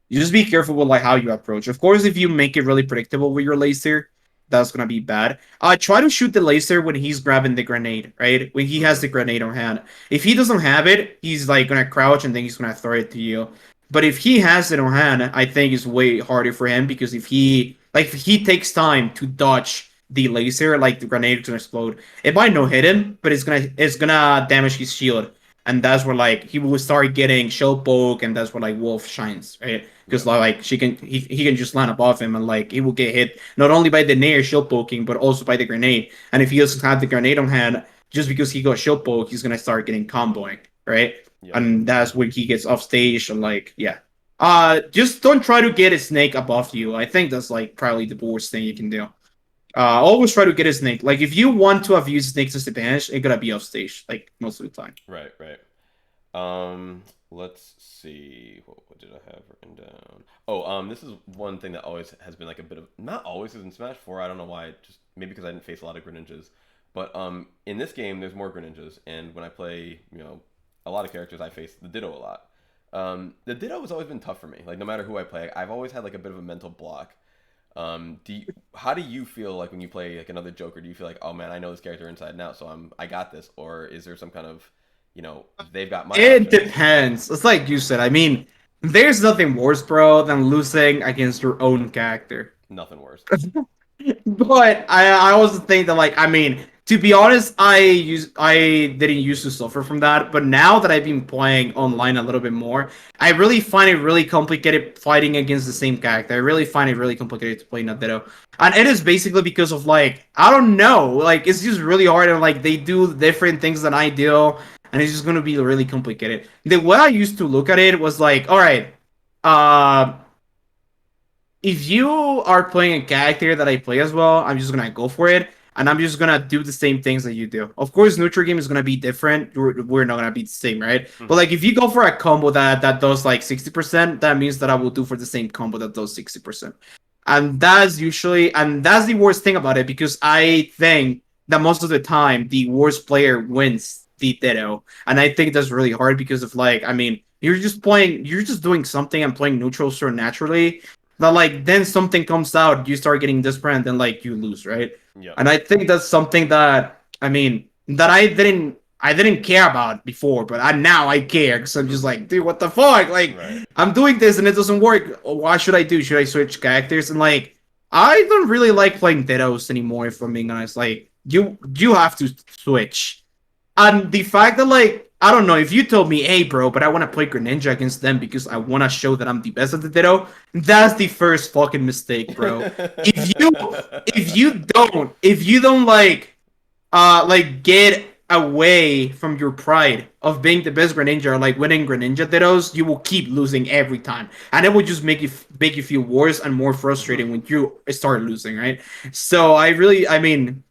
you just be careful with like how you approach. Of course, if you make it really predictable with your laser, that's gonna be bad. Try to shoot the laser when he's grabbing the grenade, right? When he has mhm. the grenade on hand. If he doesn't have it, he's like gonna crouch and then he's gonna throw it to you. But if he has it on hand, I think it's way harder for him because if he takes time to dodge the laser, like the grenade is gonna explode. It might not hit him, but it's gonna damage his shield. And that's where like he will start getting shell poke, and that's where like Wolf shines, right? Because Yep. like he can just land above him and like he will get hit not only by the nair shield poking but also by the grenade. And if he doesn't have the grenade on hand, just because he got shield poke, he's gonna start getting comboing, right? Yep. And that's when he gets off stage and like yeah. Just don't try to get a snake above you. I think that's like probably the worst thing you can do. Always try to get a snake. Like if you want to abuse snake's disadvantage, it gotta be off stage, like most of the time. Right. Right. Let's see. What did I have written down? Oh, this is one thing that always has been like a bit of not always is in Smash 4. I don't know why. Just maybe because I didn't face a lot of Greninjas. But in this game, there's more Greninjas, and when I play, a lot of characters, I face the Ditto a lot. The Ditto has always been tough for me. Like no matter who I play, I've always had like a bit of a mental block. How do you feel like when you play like another Joker? Do you feel like, oh man, I know this character inside and out, so I got this, or is there some kind of, they've got my It options? depends. It's like you said. I mean, there's nothing worse, bro, than losing against your own character. Nothing worse. But I also think that like I mean to be honest I didn't used to suffer from that, but now that I've been playing online a little bit more, I really find it really complicated fighting against the same character. I really find it really complicated to play Nadero, and it is basically because of like I don't know, like it's just really hard and like they do different things than I do, and it's just gonna be really complicated. The way I used to look at it was like, all right, uh if you are playing a character that I play as well, I'm just gonna go for it, and I'm just gonna do the same things that you do. Of course, neutral game is gonna be different. We're not gonna be the same, right? But Hmm. like, if you go for a combo that does like 60%, that means that I will do for the same combo that does 60%. And that's the worst thing about it because I think that most of the time the worst player wins the Ditto, and I think that's really hard because of like, I mean, you're just doing something and playing neutral so naturally that like then something comes out, you start getting desperate, and then like you lose, right? Yep. And I think that's something that I mean that I didn't care about before, but now I care because I'm just like, dude, what the fuck? Like Right. I'm doing this and it doesn't work. Why should I do? Should I switch characters? And like I don't really like playing Dittos anymore. If I'm being honest, like you have to switch. And the fact that like I don't know if you told me, hey bro, but I want to play Greninja against them because I want to show that I'm the best at the Ditto. That's the first fucking mistake, bro. If you if you don't like get away from your pride of being the best Greninja or like winning Greninja Dittos, you will keep losing every time, and it will just make you feel worse and more Hmm. frustrating when you start losing, right? So I mean,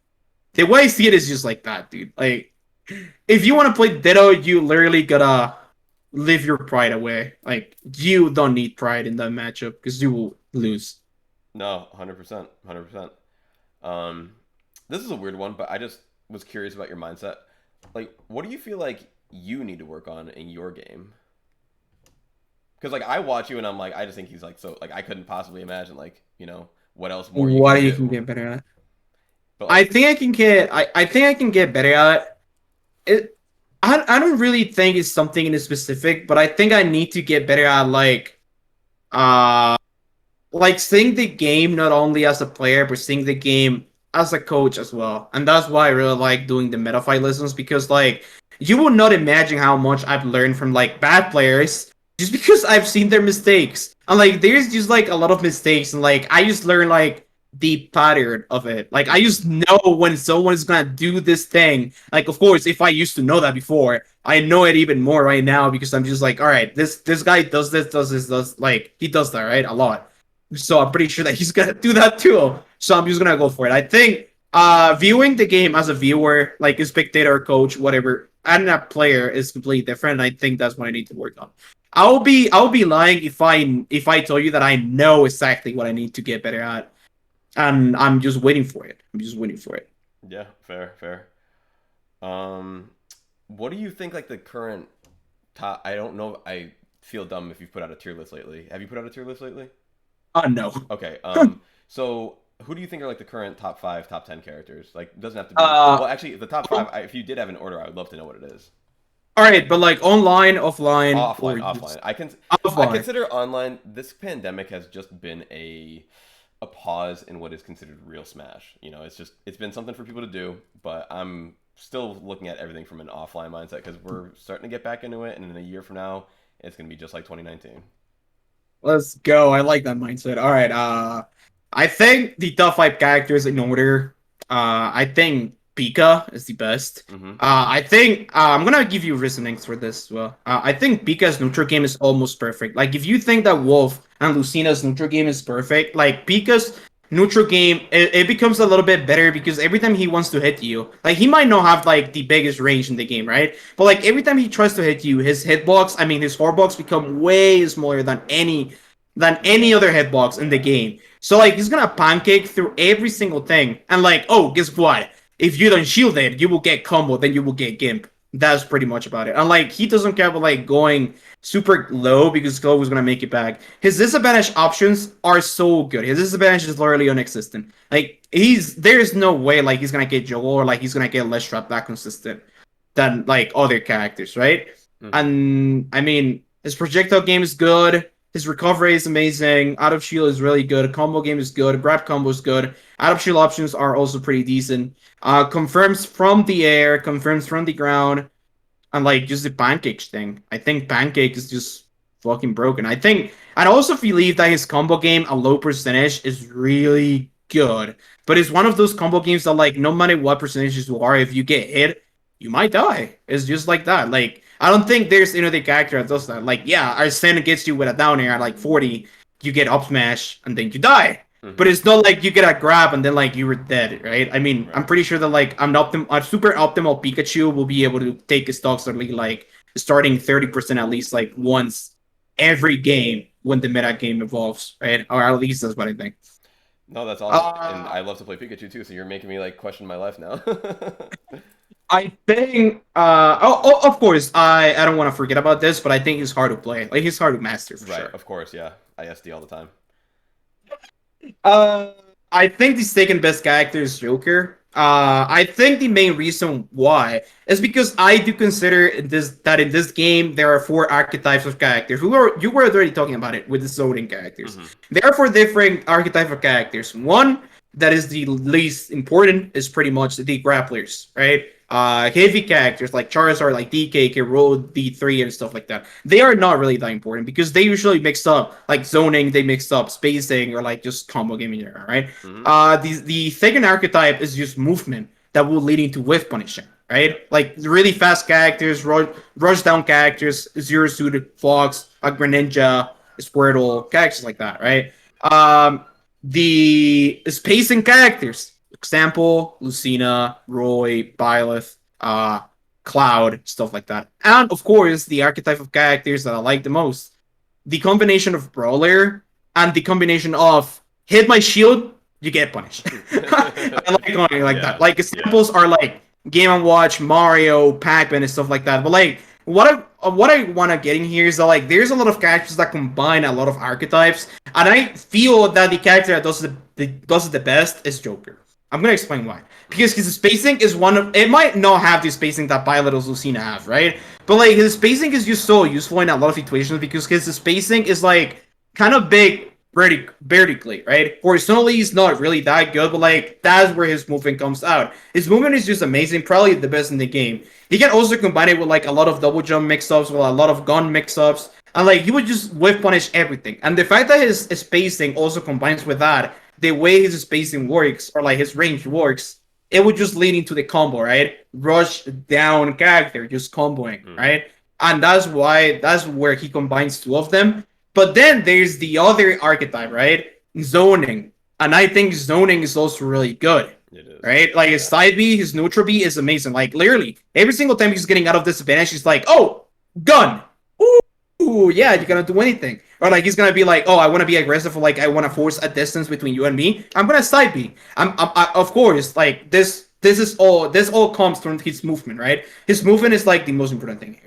the way I see it is just like that, dude. Like if you want to play Ditto, you literally gotta leave your pride away. Like you don't need pride in that matchup because you will lose. No, 100%, 100%. Um, this is a weird one, but I just was curious about your mindset. Like, what do you feel like you need to work on in your game? Because like I watch you and I'm like, I just think he's like so like I couldn't possibly imagine like what else more you What can you can do. get better at? But I like, think I can get. I think I can get better at it. I don't really think it's something in specific, but I think I need to get better at uh like seeing the game not only as a player but seeing the game as a coach as well. And that's why I really like doing the meta fight lessons because like you will not imagine how much I've learned from like bad players just because I've seen their mistakes. And like there's just like a lot of mistakes and like I just learned like the pattern of it. Like I just know when someone's gonna do this thing. Like of course, if I used to know that before, I know it even more right now because I'm just like, all right, this guy does this, does this, does like he does that right a lot. So I'm pretty sure that he's gonna do that too. So I'm just gonna go for it. I think viewing the game as a viewer, like a spectator, coach, whatever, and a player is completely different. I think that's what I need to work on. I'll be lying if I tell you that I know exactly what I need to get better at, and I'm just waiting for it. I'm just waiting for it. Yeah, fair, fair. Um, what do you think like the current top? I don't know. I feel dumb if you've put out a tier list lately. Have you put out a tier list lately? No. Okay. So who do you think are like the current top five, top 10 characters? Like, it doesn't have to be. uh, Well, actually, the top five. If you did have an order, I would love to know what it is. all right, but like online, offline, Offline, or offline. just I offline. consider online. This pandemic has just been a pause in what is considered real Smash. You know, it's been something for people to do, but I'm still looking at everything from an offline mindset because we're starting to get back into it, and in a year from now, it's gonna be just like 2019. Let's go. I like that mindset. All right. I think the top five characters in order. I think Pika is the best. Mm-hmm. I think I'm gonna give you reasonings for this as well. I think Pika's neutral game is almost perfect. Like if you think that Wolf and Lucina's neutral game is perfect, like Pika's neutral game, it becomes a little bit better because every time he wants to hit you, like he might not have like the biggest range in the game, right? But like every time he tries to hit you, his hitbox, I mean his hardbox become way smaller than any other hitbox in the game. So like he's gonna pancake through every single thing. And like, oh, guess what? If you don't shield it, you will get combo, then you will get gimp. That's pretty much about it. And like he doesn't care about like going super low because low is gonna make it back. His disadvantage options are so good. His disadvantage is literally non-existent. Like there's no way like he's gonna get Joel or like he's gonna get less trap that consistent than like other characters, right? Mm-hmm. And I mean his projectile game is good. His recovery is amazing. Out of shield is really good. Combo game is good. Grab combo is good. Out of shield options are also pretty decent. Confirms from the air, confirms from the ground, and like just the pancakes thing. I think pancake is just fucking broken. I also believe that his combo game a low percentage is really good. But it's one of those combo games that like no matter what percentages you are, if you get hit, you might die. It's just like that. Like I don't think there's any other character that does that. Like yeah, Arsene gets you with a down air at like 40, you get up smash and then you die. But Mm-hmm. it's not like you get a grab and then like you were dead, right? I mean, I'm Right. pretty sure that like a super optimal Pikachu will be able to take his stocks early, like starting 30% at least like once every game when the meta game evolves, right? Or at least that's what I think. No, that's awesome, and Uh, I love to play Pikachu too. So you're making me like question my life now. I think of course I don't want to forget about this, but I think he's hard to play. Like he's hard to master for Right. sure. Of course. Yeah. I SD all the time. Uh, I think the second best character is Joker. I think the main reason why is because I do consider in this game there are four archetypes of characters. You were already talking about it with the Zoning characters. Mm-hmm. There are four different archetypes of characters. One that is the least important is pretty much the grapplers, right? Heavy characters like Charizard, like DK, can roll D3 and stuff like that. They are not really that important because they usually mix up like zoning, they mix up spacing, or like just combo gaming there, right? Mm-hmm. The second archetype is just movement that will lead into whiff punishing, Yep. right? Like really fast characters, rush down characters, zero suited Fox, a Greninja, a Squirtle, characters like that, right? The spacing characters, example, Lucina, Roy, Byleth, Cloud, stuff like that. And of course, the archetype of characters that I like the most, the combination of Brawler and the combination of hit my shield, you get punished. I like going like Yeah. that. Like Yeah. examples are like Game and Watch, Mario, Pac-Man, and stuff like that. But like what I want to get in here is that like there's a lot of characters that combine a lot of archetypes, and I feel that the character that does it the best is Joker. I'm gonna explain why. Because his spacing is one of it might not have the spacing that Violet or Lucina have, right? But like his spacing is just so useful in a lot of situations because his spacing is like kind of big vertically, right? Horizontally he's not really that good, but like that's where his movement comes out. His movement is just amazing, probably the best in the game. He can also combine it with like a lot of double jump mix-ups, with a lot of gun mix-ups, and like he would just whiff punish everything. And the fact that his spacing also combines with that the way his spacing works or like his range works, it would just lead into the combo, right? Rush down character, just comboing, Mm-hmm. right? And that's where he combines two of them. But then there's the other archetype, right? Zoning. And I think zoning is also really good. It is. Right? Like his Yeah. side B, his neutral B is amazing. Like literally, every single time he's getting out of disadvantage, he's like, oh, gun. Ooh, yeah, you're gonna do anything. Or like he's gonna be like, oh, I want to be aggressive, or like I want to force a distance between you and me. I'm gonna side B. Of course, like this all comes from his movement, right? His movement is like the most important thing here.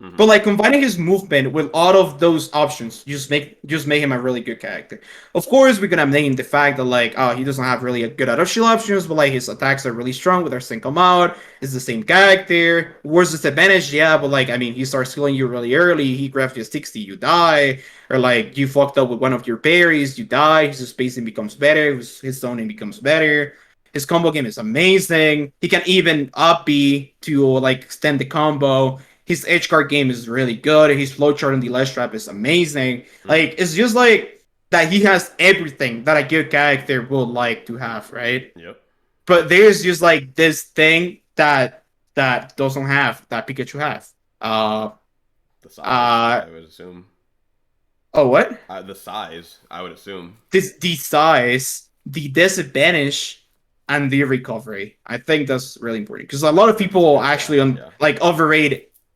Mm-hmm. But like combining his movement with all of those options just make him a really good character. Of course, we're gonna name the fact that like he doesn't have really a good out of shield options, but like his attacks are really strong with our single out. It's the same character. Where's disadvantage? Yeah, but like I mean, he starts killing you really early. He grabs you 60, you die, or like you fucked up with one of your parries, you die. His spacing becomes better. His zoning becomes better. His combo game is amazing. He can even up B to like extend the combo. His edge guard game is really good. His flowchart on the ledge trap is amazing. Mm-hmm. Like it's just like that he has everything that a good character would like to have, right? Yep. But there's just like this thing that doesn't have that Pikachu have. The size, Uh I would assume. oh what? The size, I would assume. This the size, the disadvantage, and the recovery. I think that's really important because a lot of people actually Yeah. like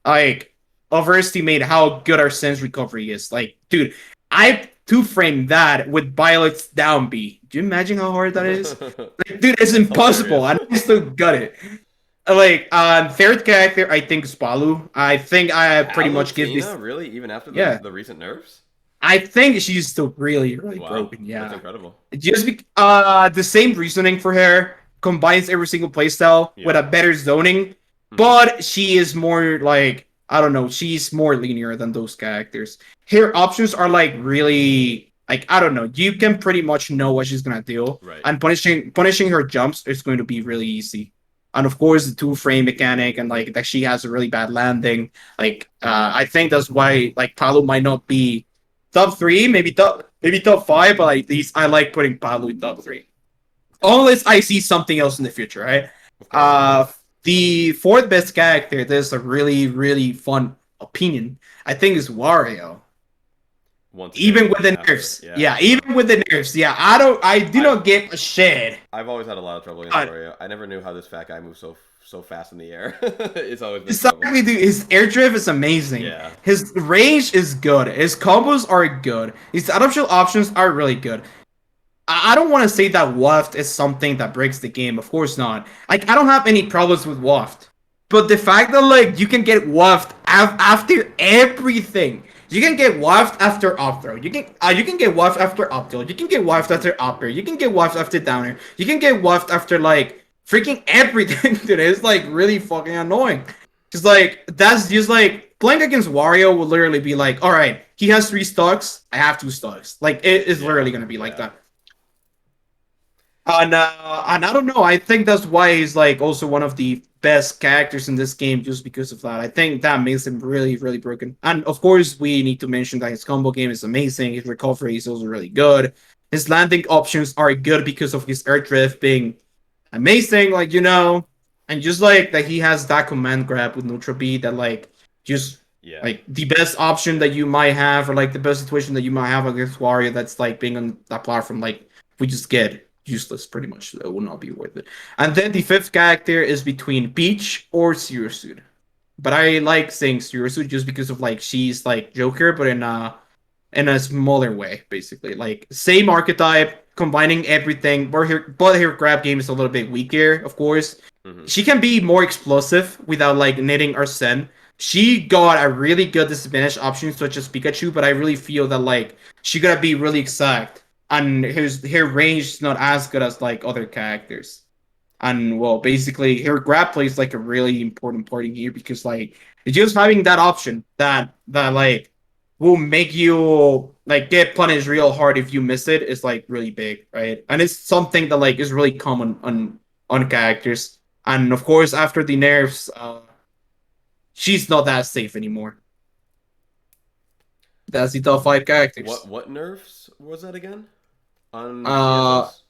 like overestimate how good our sense recovery is. Like, dude, I two frame that with Violet's down B. Do you imagine how hard that is? Like, dude, it's impossible. Hilarious. I still got it. Like, third character, I think is Palu. I think I pretty much give this. Palutena, really? Even after Yeah, the recent nerfs? I think she's still really, really Wow, broken. that's Yeah. incredible. The same reasoning for her combines every single playstyle with Yep. a better zoning, Mm-hmm. but she is more like I don't know, she's more linear than those characters. Her options are like really like I don't know, you can pretty much know what she's gonna do, Right. and punishing her jumps is going to be really easy. And of course, the two frame mechanic and like that she has a really bad landing. Like I think that's why like Palu might not be top three, maybe top five, but like these I like putting Palu in top three. Unless I see something else in the future, right? Of course. Uh the fourth best character, there's a really, really fun opinion. I think is Wario. Once again, Even with the after. nerfs. Yeah. Yeah, even with the nerfs. Yeah, I do not give a shit. I've always had a lot of trouble against Uh, Wario. I never knew how this fat guy moves so fast in the air. It's always been trouble. Exactly, dude. His air drift is amazing. Yeah. His range is good. His combos are good. His adaptation options are really good. I don't want to say that waft is something that breaks the game. Of course not. Like I don't have any problems with waft, but the fact that like you can get waft after everything, you can get waft after up throw. You can get waft after up tilt. You can get waft after up air. You can get waft after downer. You can get waft after like freaking everything. Dude, it's like really fucking annoying. Cause like that's just like playing against Wario will literally be like, all right, he has 3 stocks, I have 2 stocks. Like it is literally gonna be like Yeah. that. And I don't know. I think that's why he's like also one of the best characters in this game, just because of that. I think that makes him really, really broken. And of course, we need to mention that his combo game is amazing. His recovery is also really good. His landing options are good because of his air drift being amazing. Like and just like that, he has that command grab with neutral B that like just Yeah. like the best option that you might have, or like the best situation that you might have against Wario. That's like being on that platform. Like we just get useless pretty much. It will not be worth it. And then the fifth character is between Peach or Zero Suit. But I like saying Zero Suit just because of like she's like Joker, but in a smaller way, basically. Like same archetype, combining everything, but her grab game is a little bit weaker, of course. Mm-hmm. She can be more explosive without like needing Arsene. She got a really good disadvantage option such as Pikachu, but I really feel that like she gotta be really exact, and her range is not as good as like other characters. And well, basically, her grab play is like a really important part in here because like just having that option that like will make you like get punished real hard if you miss it is like really big, right? And it's something that like is really common on characters. And of course, after the nerfs, she's not that safe anymore. That's the top five characters. What nerfs was that again? on Uh, DSS?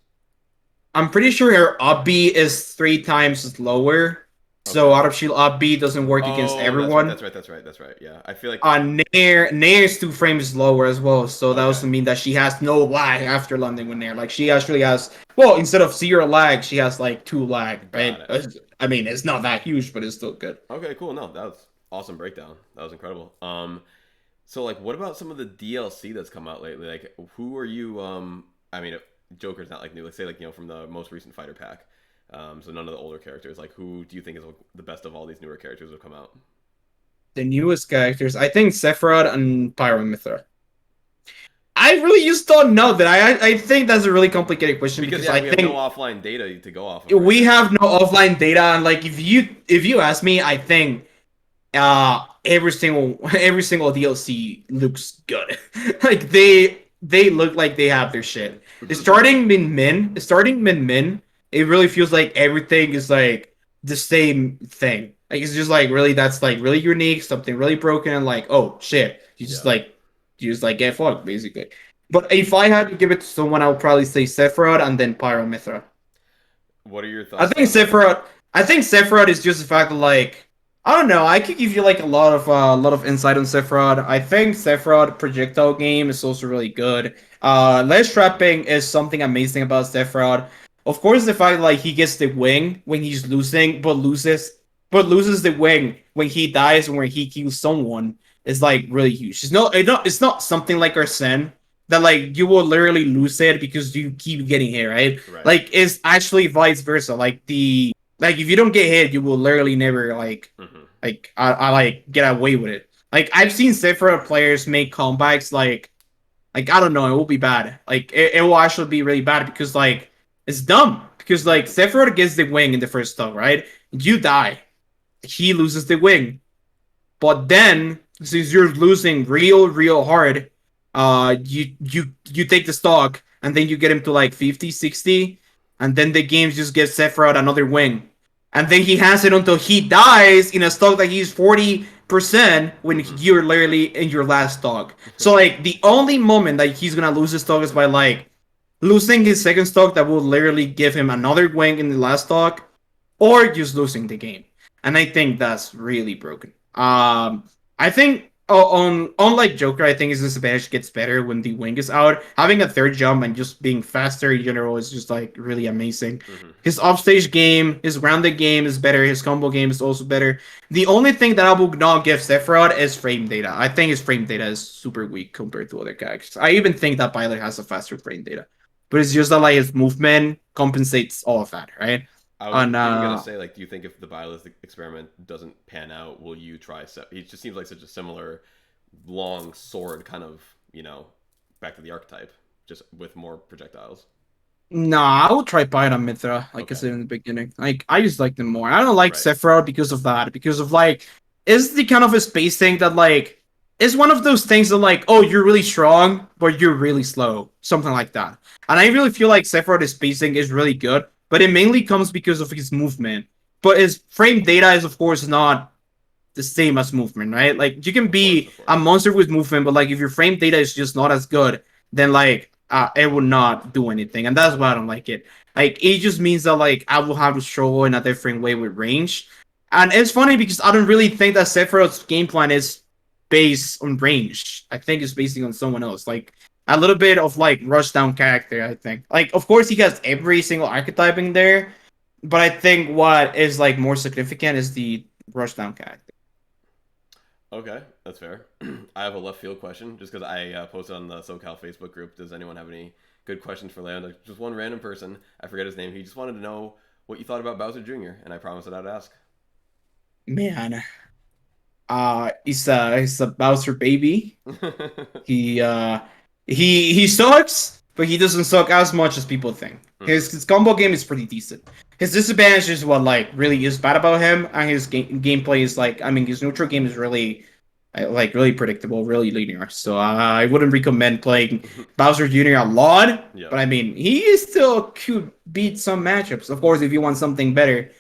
I'm pretty sure her up B is 3 times lower. So Okay. out of shield up B doesn't work against Oh, that's right. everyone. That's right. That's right. That's right. Yeah, I feel like Nair's 2 frames lower as well, so that okay. also mean that she has no lag after landing with Nair. Like she actually has, well, instead of 0 lag, she has like 2 lag, Got right? it. I mean, it's not that huge, but it's still good. Okay, cool. No, that was awesome breakdown. That was incredible. So like, what about some of the DLC that's come out lately? Like, who are you? I mean, Joker's not like new. Let's say like from the most recent fighter pack. So none of the older characters. Like, who do you think is like, the best of all these newer characters who have come out? The newest characters, I think Sephiroth and Pyramithra. I really just don't know that. I think that's a really complicated question Because because yeah, I we have no think offline data to go off of right we now. have no offline data, and like if you ask me, I think every single DLC looks good. Like they look like they have their shit. Starting min min, it really feels like everything is like the same thing. Like it's just like really that's like really unique, something really broken, and like oh shit, Yeah. you just like get fucked basically. But if I had to give it to someone, I would probably say Sephiroth and then Pyramithra. What are your I thoughts think on? Sephiroth. I think Sephiroth is just the fact that like I don't know. I could give you like a lot of insight on Sephiroth. I think Sephiroth projectile game is also really good. Ledge trapping is something amazing about Sephiroth. Of course, the fact like he gets the wing when he's losing, but loses the wing when he dies and when he kills someone is like really huge. It's not something like Arsene that like you will literally lose it because you keep getting hit, right? Right. Like it's actually vice versa. Like if you don't get hit, you will literally never Hmm. I like get away with it. Like I've seen Sephiroth players make comebacks like I don't know, it will be bad. Like it will actually be really bad because like it's dumb. Because like Sephiroth gets the wing in the first stock, right? You die. He loses the wing. But then, since you're losing real hard, you take the stock and then you get him to like 50, 60, and then the game just gets Sephiroth another wing. And then he has it until he dies in a stock that he's 40% when Hmm. you're literally in your last stock. So like the only moment that he's gonna lose his stock is by like losing his second stock that will literally give him another wing in the last stock, or just losing the game. And I think that's really broken. I think on unlike Joker, I think his disadvantage gets better when the wing is out. Having a third jump and just being faster in general is just like really amazing. Hmm. His offstage game, his grounded game is better. His combo game is also better. The only thing that I will not give Sephiroth is frame data. I think his frame data is super weak compared to other characters. I even think that Pilot has a faster frame data, but it's just that like his movement compensates all of that, right? I was On even gonna say, like, do you think if the Byleth experiment doesn't pan out, will you try? He just seems like such a similar long sword kind of, back to the archetype, just with more projectiles. Nah, I would try Pyra Mithra, like I Okay, said in the beginning. Like I just like them more. I don't like right. Sephiroth because of that. Because of like it's the kind of a space thing that like is one of those things that like, oh, you're really strong, but you're really slow. Something like that. And I really feel like Sephiroth's spacing is really good, but it mainly comes because of his movement. But his frame data is of course not the same as movement, right? Like you can Of course, be of a course. monster with movement, but like if your frame data is just not as good, then like it will not do anything, and that's why I don't like it. Like it just means that like I will have to struggle in a different way with range, and it's funny because I don't really think that Sephiroth's game plan is based on range. I think it's based on someone else, like a little bit of like rush down character. I think, like of course he has every single archetype in there, but I think what is like more significant is the rush down character. Okay, that's fair. I have a left field question, just because I posted on the SoCal Facebook group. Does anyone have any good questions for Leon? Like, just one random person, I forget his name. He just wanted to know what you thought about Bowser Jr., and I promised that I'd ask. Man, he's a Bowser baby. He uh he sucks, but he doesn't suck as much as people think. Hmm. His combo game is pretty decent. His disadvantage is what like really is bad about him, and his gameplay is like I mean his neutral game is really like really predictable, really linear. So I wouldn't recommend playing Bowser Jr. a lot. Yep. But I mean he still could beat some matchups. Of course, if you want something better,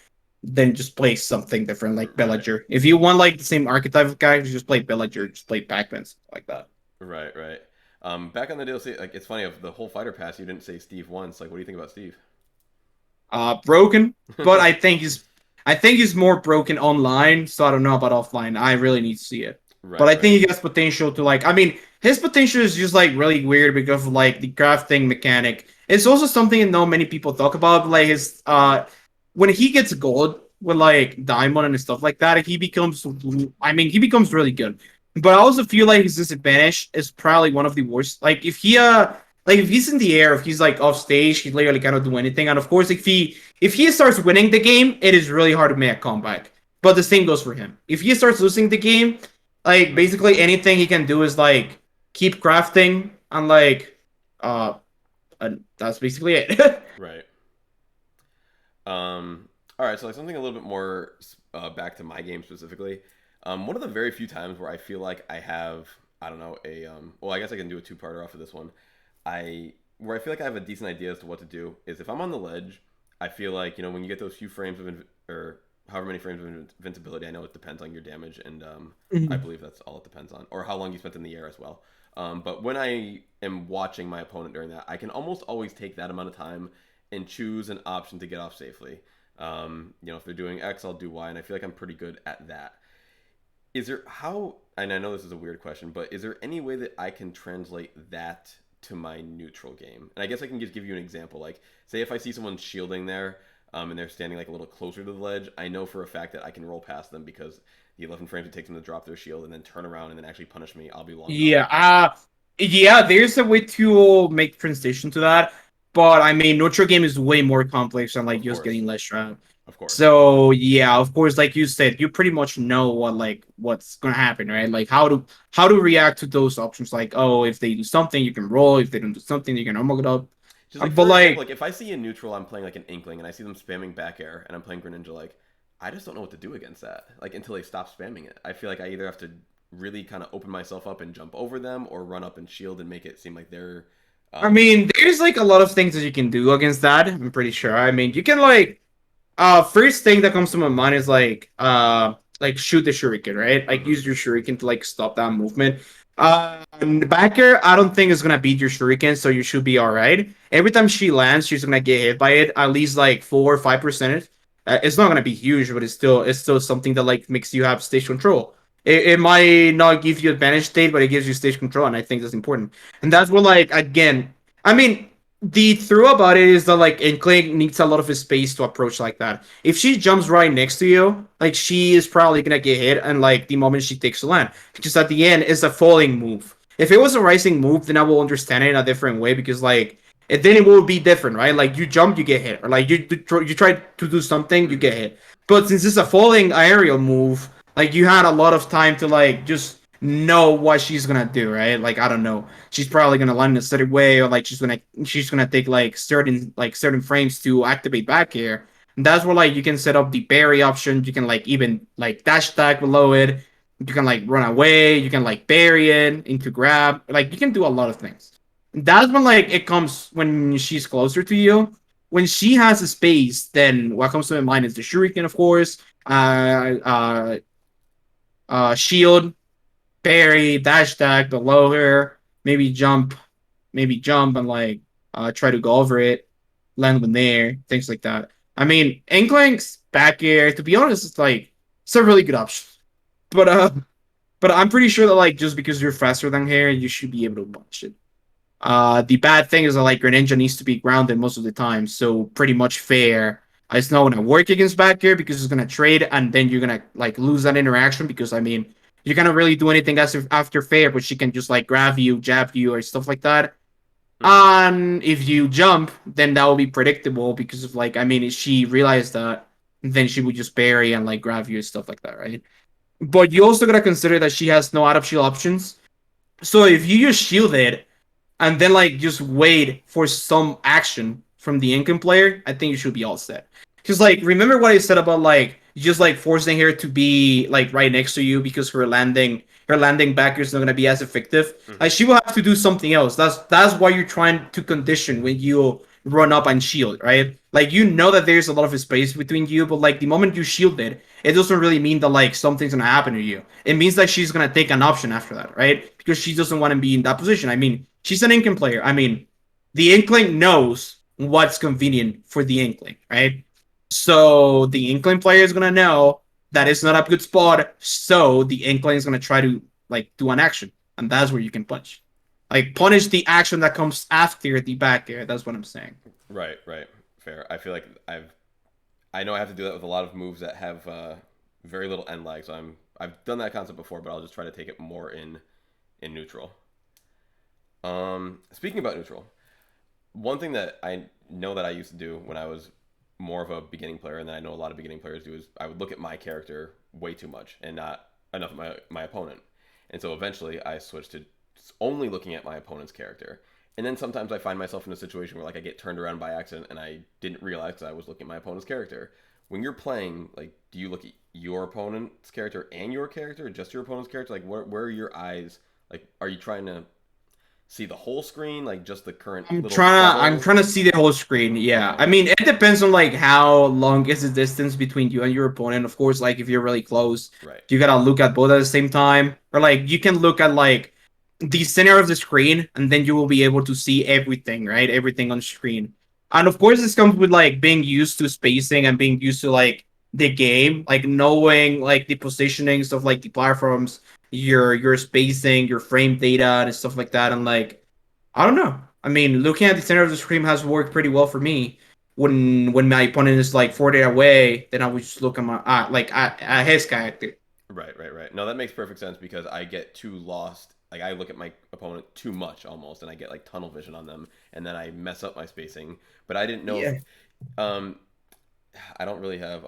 then just play something different like Right. Bellager. If you want like the same archetype of characters, just play Bellager, just play Pac-Man, like that. Right. Right. Back on the DLC, like it's funny of the whole fighter pass, you didn't say Steve once. Like, what do you think about Steve? Broken, but I think he's more broken online, so I don't know about offline. I really need to see it. But Right, I right. think he has potential to like I mean, his potential is just like really weird because of like the crafting mechanic. It's also something that not many people talk about, like his when he gets gold with like diamond and stuff like that, he becomes he becomes really good. But I also feel like his disadvantage is probably one of the worst. Like if he's in the air, if he's like off stage, he literally cannot do anything. And of course, if he starts winning the game, it is really hard to make a comeback. But the same goes for him. If he starts losing the game, like basically anything he can do is like keep crafting and like uh and that's basically it. Right. All right. So like something a little bit more back to my game specifically. One of the very few times where I feel like I have, I don't know, a well, I guess I can do a two-parter off of this one. Where I feel like I have a decent idea as to what to do is if I'm on the ledge, I feel like when you get those few frames of or however many frames of invincibility. I know it depends on your damage, and I Mhm. believe that's all it depends on, or how long you spent in the air as well. But when I am watching my opponent during that, I can almost always take that amount of time and choose an option to get off safely. If they're doing X, I'll do Y, and I feel like I'm pretty good at that. Is there how? And I know this is a weird question, but is there any way that I can translate that to my neutral game? And I guess I can just give you an example. Like, say if I see someone shielding there, and they're standing like a little closer to the ledge, I know for a fact that I can roll past them because the 11 frames it takes them to drop their shield and then turn around and then actually punish me. I'll be long gone. Yeah, yeah, there's a way to make transition to that, but I mean, neutral game is way more complex than like Of just course, getting less round. of course. So yeah, of course, like you said, you pretty much know what's gonna happen, right? Like how to react to those options. Like, oh, if they do something, you can roll. If they don't do something, you can normal it up. Just like But for example, like, like if I see a neutral, I'm playing like an Inkling, and I see them spamming back air, and I'm playing Greninja, like I just don't know what to do against that. Like until they stop spamming it, I feel like I either have to really kind of open myself up and jump over them, or run up and shield and make it seem like they're. I Um, mean, there's like a lot of things that you can do against that. I'm pretty sure. I mean, you can like first thing that comes to my mind is like shoot the shuriken, right? Like mhm. use your shuriken to like stop that movement. And the backer, I don't think is gonna beat your shuriken, so you should be all right. Every time she lands, she's gonna get hit by it at least like 4 or 5%. It's not gonna be huge, but it's still something that like makes you have stage control. It might not give you advantage state, but it gives you stage control, and I think that's important. And that's what like again, I mean, the through about it is that like Inkling needs a lot of his space to approach like that. If she jumps right next to you, like she is probably gonna get hit, and like the moment she takes the land, because at the end it's a falling move. If it was a rising move, then I will understand it in a different way because then it will be different, right? Like you jump, you get hit, or like you try to do something, you Mhm. get hit. But since it's a falling aerial move, like you had a lot of time to like just know what she's gonna do, right? Like I don't know, she's probably gonna land in a certain way, or like she's gonna take like certain frames to activate back here. And that's where like you can set up the berry option. You can like even like dash attack below it. You can like run away. You can like bury it into grab. Like you can do a lot of things. That's when like it comes when she's closer to you. When she has a space, then what comes to my mind is the shuriken, of course. Shield, parry, dash attack below her, maybe jump and like try to go over it, land when there, things like that. I mean, Inkling's back air, to be honest, it's a really good option. But I'm pretty sure that like just because you're faster than her, you should be able to punch it. The bad thing is that like Greninja needs to be grounded most of the time, so pretty much fair. It's not gonna work against back air because it's gonna trade, and then you're gonna like lose that interaction because I mean you cannot really do anything after fair, but she can just like grab you, jab you, or stuff like that. Mhm. And if you jump, then that will be predictable because of like I mean if she realized that, then she would just parry and like grab you and stuff like that, right? But you also gotta consider that she has no out of shield options. So if you use shielded and then like just wait for some action from the income player, I think you should be all set. Because like remember what I said about like just like forcing her to be like right next to you because her landing backer is not gonna be as effective. Like Mhm. she will have to do something else. That's why you're trying to condition when you run up and shield, right? Like you know that there's a lot of space between you, but like the moment you shield it doesn't really mean that like something's gonna happen to you. It means that she's gonna take an option after that, right? Because she doesn't want to be in that position. I mean, she's an Inkling player. I mean, the Inkling knows what's convenient for the Inkling, right? So the Inkling player is gonna know that it's not a good spot. So the Inkling is gonna try to like do an action, and that's where you can punch. Like punish the action that comes after the back air. That's what I'm saying. Right, right, fair. I feel like I know I have to do that with a lot of moves that have very little end lag. So I've done that concept before, but I'll just try to take it more in neutral. Speaking about neutral, one thing that I know that I used to do when I was more of a beginning player, and that I know a lot of beginning players do, is I would look at my character way too much and not enough of my opponent. And so eventually I switched to only looking at my opponent's character. And then sometimes I find myself in a situation where like I get turned around by accident and I didn't realize that I was looking at my opponent's character. When you're playing, like, do you look at your opponent's character and your character, or just your opponent's character? Like, where are your eyes? Like, are you trying to see the whole screen, like just the current little I'm bubble? trying to see the whole screen. Yeah. Okay, I mean, it depends on like how long is the distance between you and your opponent. Of course, like if you're really close, right, you gotta look at both at the same time. Or like you can look at like the center of the screen and then you will be able to see everything, right? Everything on screen. And of course this comes with like being used to spacing and being used to like the game, like knowing like the positionings of like the platforms, your spacing, your frame data and stuff like that. And like I don't know. I mean, looking at the center of the screen has worked pretty well for me. When my opponent is like 40 away, then I would just look at my like at his character. right, right, right. No, that makes perfect sense because I get too lost. Like I look at my opponent too much almost, and I get like tunnel vision on them, and then I mess up my spacing. But I didn't know if Yeah. um, I don't really have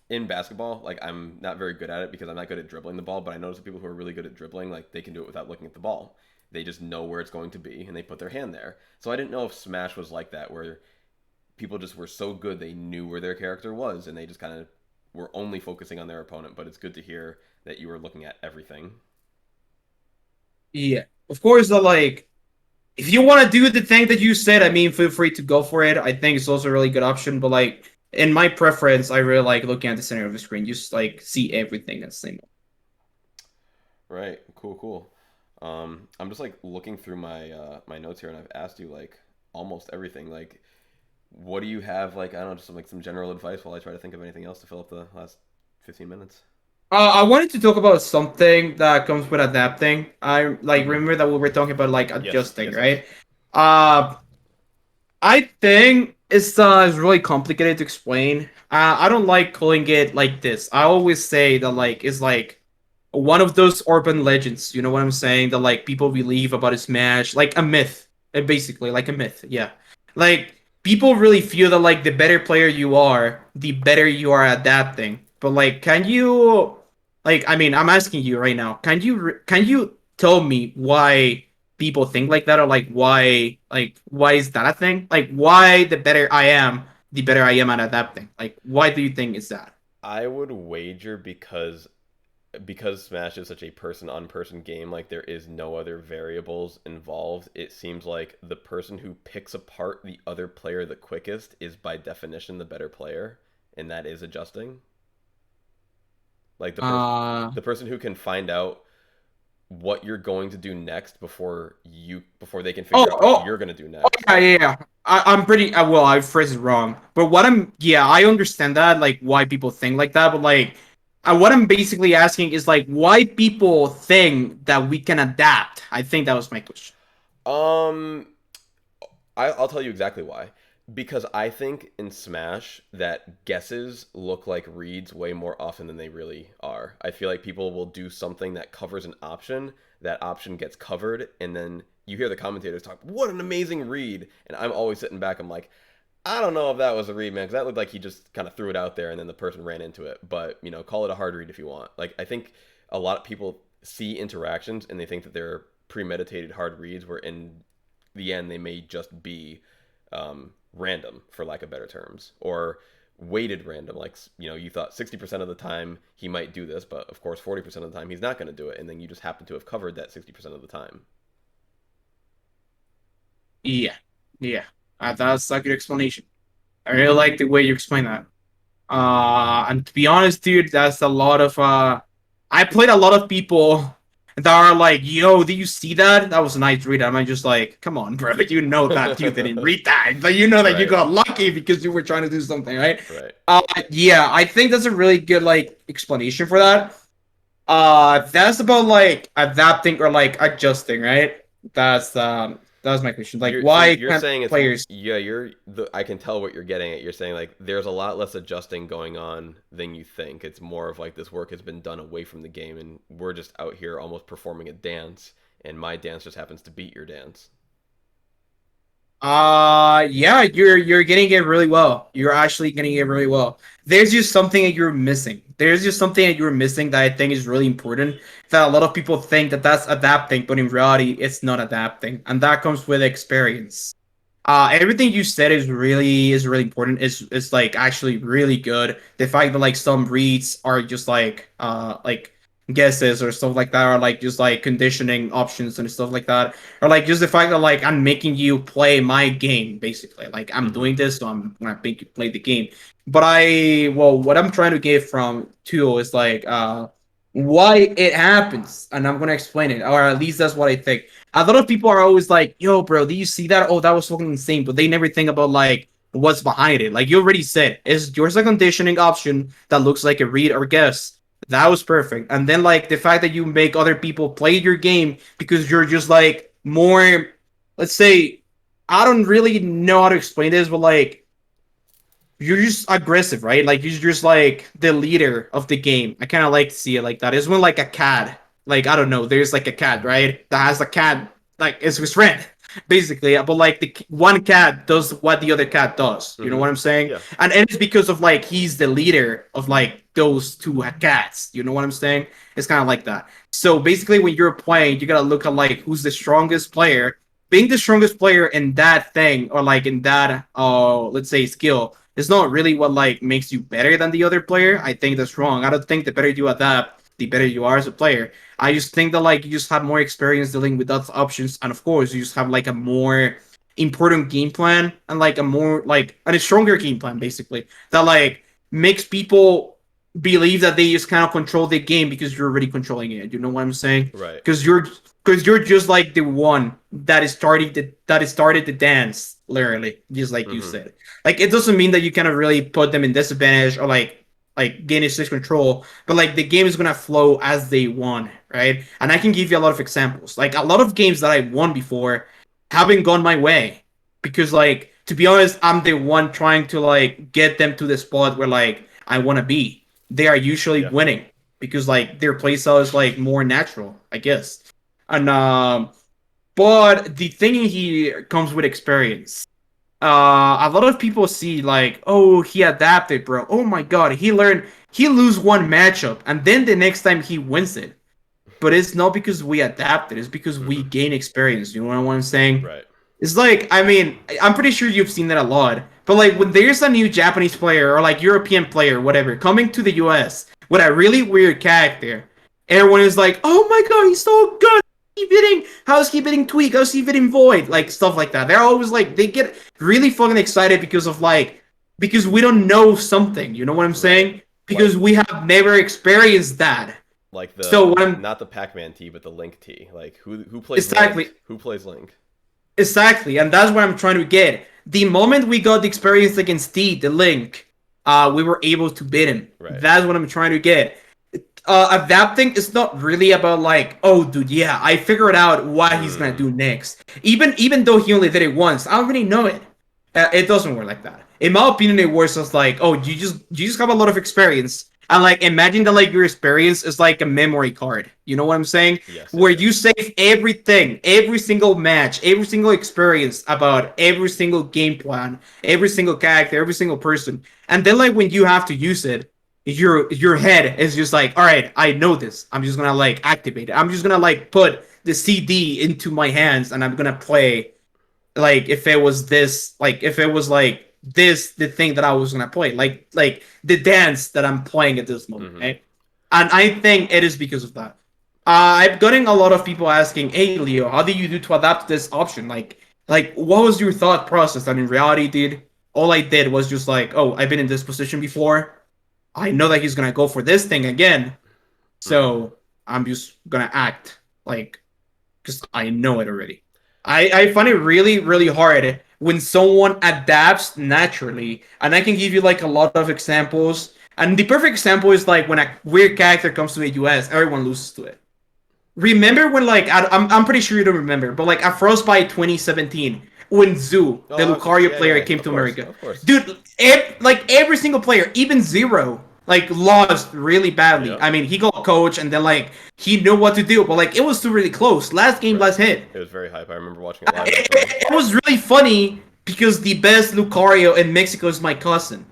in basketball, like I'm not very good at it because I'm not good at dribbling the ball, but I notice that people who are really good at dribbling, like they can do it without looking at the ball. They just know where it's going to be and they put their hand there. So I didn't know if Smash was like that, where people just were so good they knew where their character was and they just kind of were only focusing on their opponent. But it's good to hear that you were looking at everything. Yeah. Of course, like if you want to do the thing that you said, I mean, feel free to go for it. I think it's also a really good option. But like in my preference, I really like looking at the center of the screen. Just like see everything at the same. Right. Cool. Cool. I'm just like looking through my notes here, and I've asked you like almost everything. Like, what do you have? Like, I don't know, just some general advice while I try to think of anything else to fill up the last 15 minutes. I wanted to talk about something that comes with adapting. I like Mm-hmm. remember that we were talking about like Yes. adjusting, Yes. Yes. right? I think it's really complicated to explain. I don't like calling it like this. I always say that like it's like one of those urban legends. You know what I'm saying? That like people believe about a Smash, like a myth, basically like a myth. Yeah, like people really feel that like the better player you are, the better you are adapting. But like, can you, like, I mean, I'm asking you right now. Can you tell me why? People think like that or like why is that a thing, like why the better I am the better I am at adapting, like why do you think is that? I would wager because Smash is such a person on person game, like there is no other variables involved. It seems like the person who picks apart the other player the quickest is by definition the better player, and that is adjusting. Like uh the person who can find out what you're going to do next before they can oh figure out what oh you're going to do oh next. yeah. I'm pretty well, I phrased it wrong, but what I'm yeah, I understand that like why people think like that, but like what I'm basically asking is like why people think that we can adapt. I think that was my question. Um I'll tell you exactly why. Because I think in Smash that guesses look like reads way more often than they really are. I feel like people will do something that covers an option, that option gets covered, and then you hear the commentators talk, "What an amazing read!" And I'm always sitting back, I'm like, I don't know if that was a read, man, because that looked like he just kind of threw it out there and then the person ran into it. But call it a hard read if you want. Like I think a lot of people see interactions and they think that they're premeditated hard reads, where in the end they may just be random, for lack of better terms, or weighted random. Like you thought 60% of the time he might do this, but of course 40% of the time he's not going to do it, and then you just happen to have covered that 60% of the time. Yeah, yeah, that's a good explanation. I really like the way you explain that. And to be honest, dude, that's a lot of I played a lot of people that are like, "Yo, did you see that? That was a nice read." I'm just like, "Come on, bro, you know that you didn't read that, but you know that you Right. got lucky because you were trying to do something, right?" Right. Yeah, I think that's a really good like explanation for that. That's about like adapting or like adjusting, right? That's my question. Like, why You're can't saying it's players? yeah, I can tell what you're getting at. You're saying like there's a lot less adjusting going on than you think. It's more of like this work has been done away from the game and we're just out here almost performing a dance and my dance just happens to beat your dance. Yeah, you're getting it really well. You're actually getting it really well. There's just something that you're missing. There's just something that you're missing that I think is really important. That a lot of people think that that's adapting, but in reality, it's not adapting, and that comes with experience. Everything you said is really important. It's like actually really good. The fact that like some reads are just like guesses or stuff like that, or like just like conditioning options and stuff like that, or like just the fact that like I'm making you play my game basically. Like I'm Mm-hmm. doing this, so I'm gonna make you play the game. But what I'm trying to get from too is like why it happens, and I'm gonna explain it, or at least that's what I think. A lot of people are always like, "Yo, bro, do you see that? Oh, that was fucking insane," but they never think about like what's behind it. Like you already said, is yours a conditioning option that looks like a read or guess? That was perfect. And then like the fact that you make other people play your game because you're just like more, let's say, I don't really know how to explain this, but like you're just aggressive, right? Like you're just like the leader of the game. I kind of like to see it like that. It's when like a cat, like I don't know, there's like a cat, right? That has a cat, like it's his friend, basically. But like the one cat does what the other cat does. You know Mm-hmm. what I'm saying? Yeah. And it's because of like he's the leader of like those two cats. You know what I'm saying? It's kind of like that. So basically, when you're playing, you gotta look at like who's the strongest player. Being the strongest player in that thing or like in that let's say skill, it's not really what like makes you better than the other player. I think that's wrong. I don't think the better you adapt, the better you are as a player. I just think that like you just have more experience dealing with those options, and of course you just have like a more important game plan and like a more like and a stronger game plan basically that like makes people believe that they just kind of control the game because you're already controlling it. You know what I'm saying? Right. Because you're just like the one that is started the dance literally, just like you Mm-hmm. said. Like it doesn't mean that you cannot really put them in disadvantage or like gain a six control, but like the game is gonna flow as they want, right? And I can give you a lot of examples. Like a lot of games that I won before haven't gone my way because like to be honest, I'm the one trying to like get them to the spot where like I want to be. They are usually Yeah. winning because like their playstyle is like more natural, I guess. And but the thing here comes with experience. A lot of people see like, oh, he adapted, bro. Oh my god, he learned. He lose one matchup and then the next time he wins it. But it's not because we adapted. It's because we Mm-hmm. gain experience. You know what I'm saying? Right. It's like, I mean, I'm pretty sure you've seen that a lot. But like when there's a new Japanese player or like European player, whatever, coming to the US with a really weird character, everyone is like, "Oh my god, he's so good! How's he beating Tweak? How's he beating Void? Like stuff like that." They're always like, they get really fucking excited because of like, because we don't know something. You know what I'm Right. saying? Like Because we have never experienced that. like So the what I'm not the Pac-Man T, but the Link T. Like who plays exactly Link? Who plays Link? Exactly, and that's what I'm trying to get. The moment we got the experience against the Link, we were able to beat him. Right. That's what I'm trying to get. Adapting is not really about like, oh, dude, yeah, I figured out what he's gonna Mm. do next. Even though he only did it once, I already know it. It doesn't work like that. In my opinion, it works as like, oh, you just have a lot of experience, and like imagine that like your experience is like a memory card. You know what I'm saying? Yes. Yes. Where Yes. you save everything, every single match, every single experience about every single game plan, every single character, every single person, and then like when you have to use it, your head is just like, all right, I know this. I'm just gonna like activate it. I'm just gonna like put the CD into my hands, and I'm gonna play like if it was this, like if it was like this, the thing that I was gonna play, like the dance that I'm playing at this moment, Mm-hmm. right? And I think it is because of that. I'm getting a lot of people asking, "Hey, Leo, how do you do to adapt to this option? Like what was your thought process?" And in reality, dude, all I did was just like, "Oh, I've been in this position before. I know that he's gonna go for this thing again, Mm-hmm. so I'm just gonna act." like because I know it already. I find it really, really hard when someone adapts naturally. And I can give you like a lot of examples. And the perfect example is like when a weird character comes to the US, everyone loses to it. Remember when like I'm pretty sure you don't remember, but like at Frostbite 2017, when Zoo, the Oh, Lucario yeah, player, yeah, came of to course, America, of course. dude, like every single player, even Zero, like lost really badly. Yep. I mean, he got coach and then like he knew what to do, but like it was still really close. Last game, Right. last hit. It was very hype. I remember watching it live actually. It was really funny because the best Lucario in Mexico is my cousin.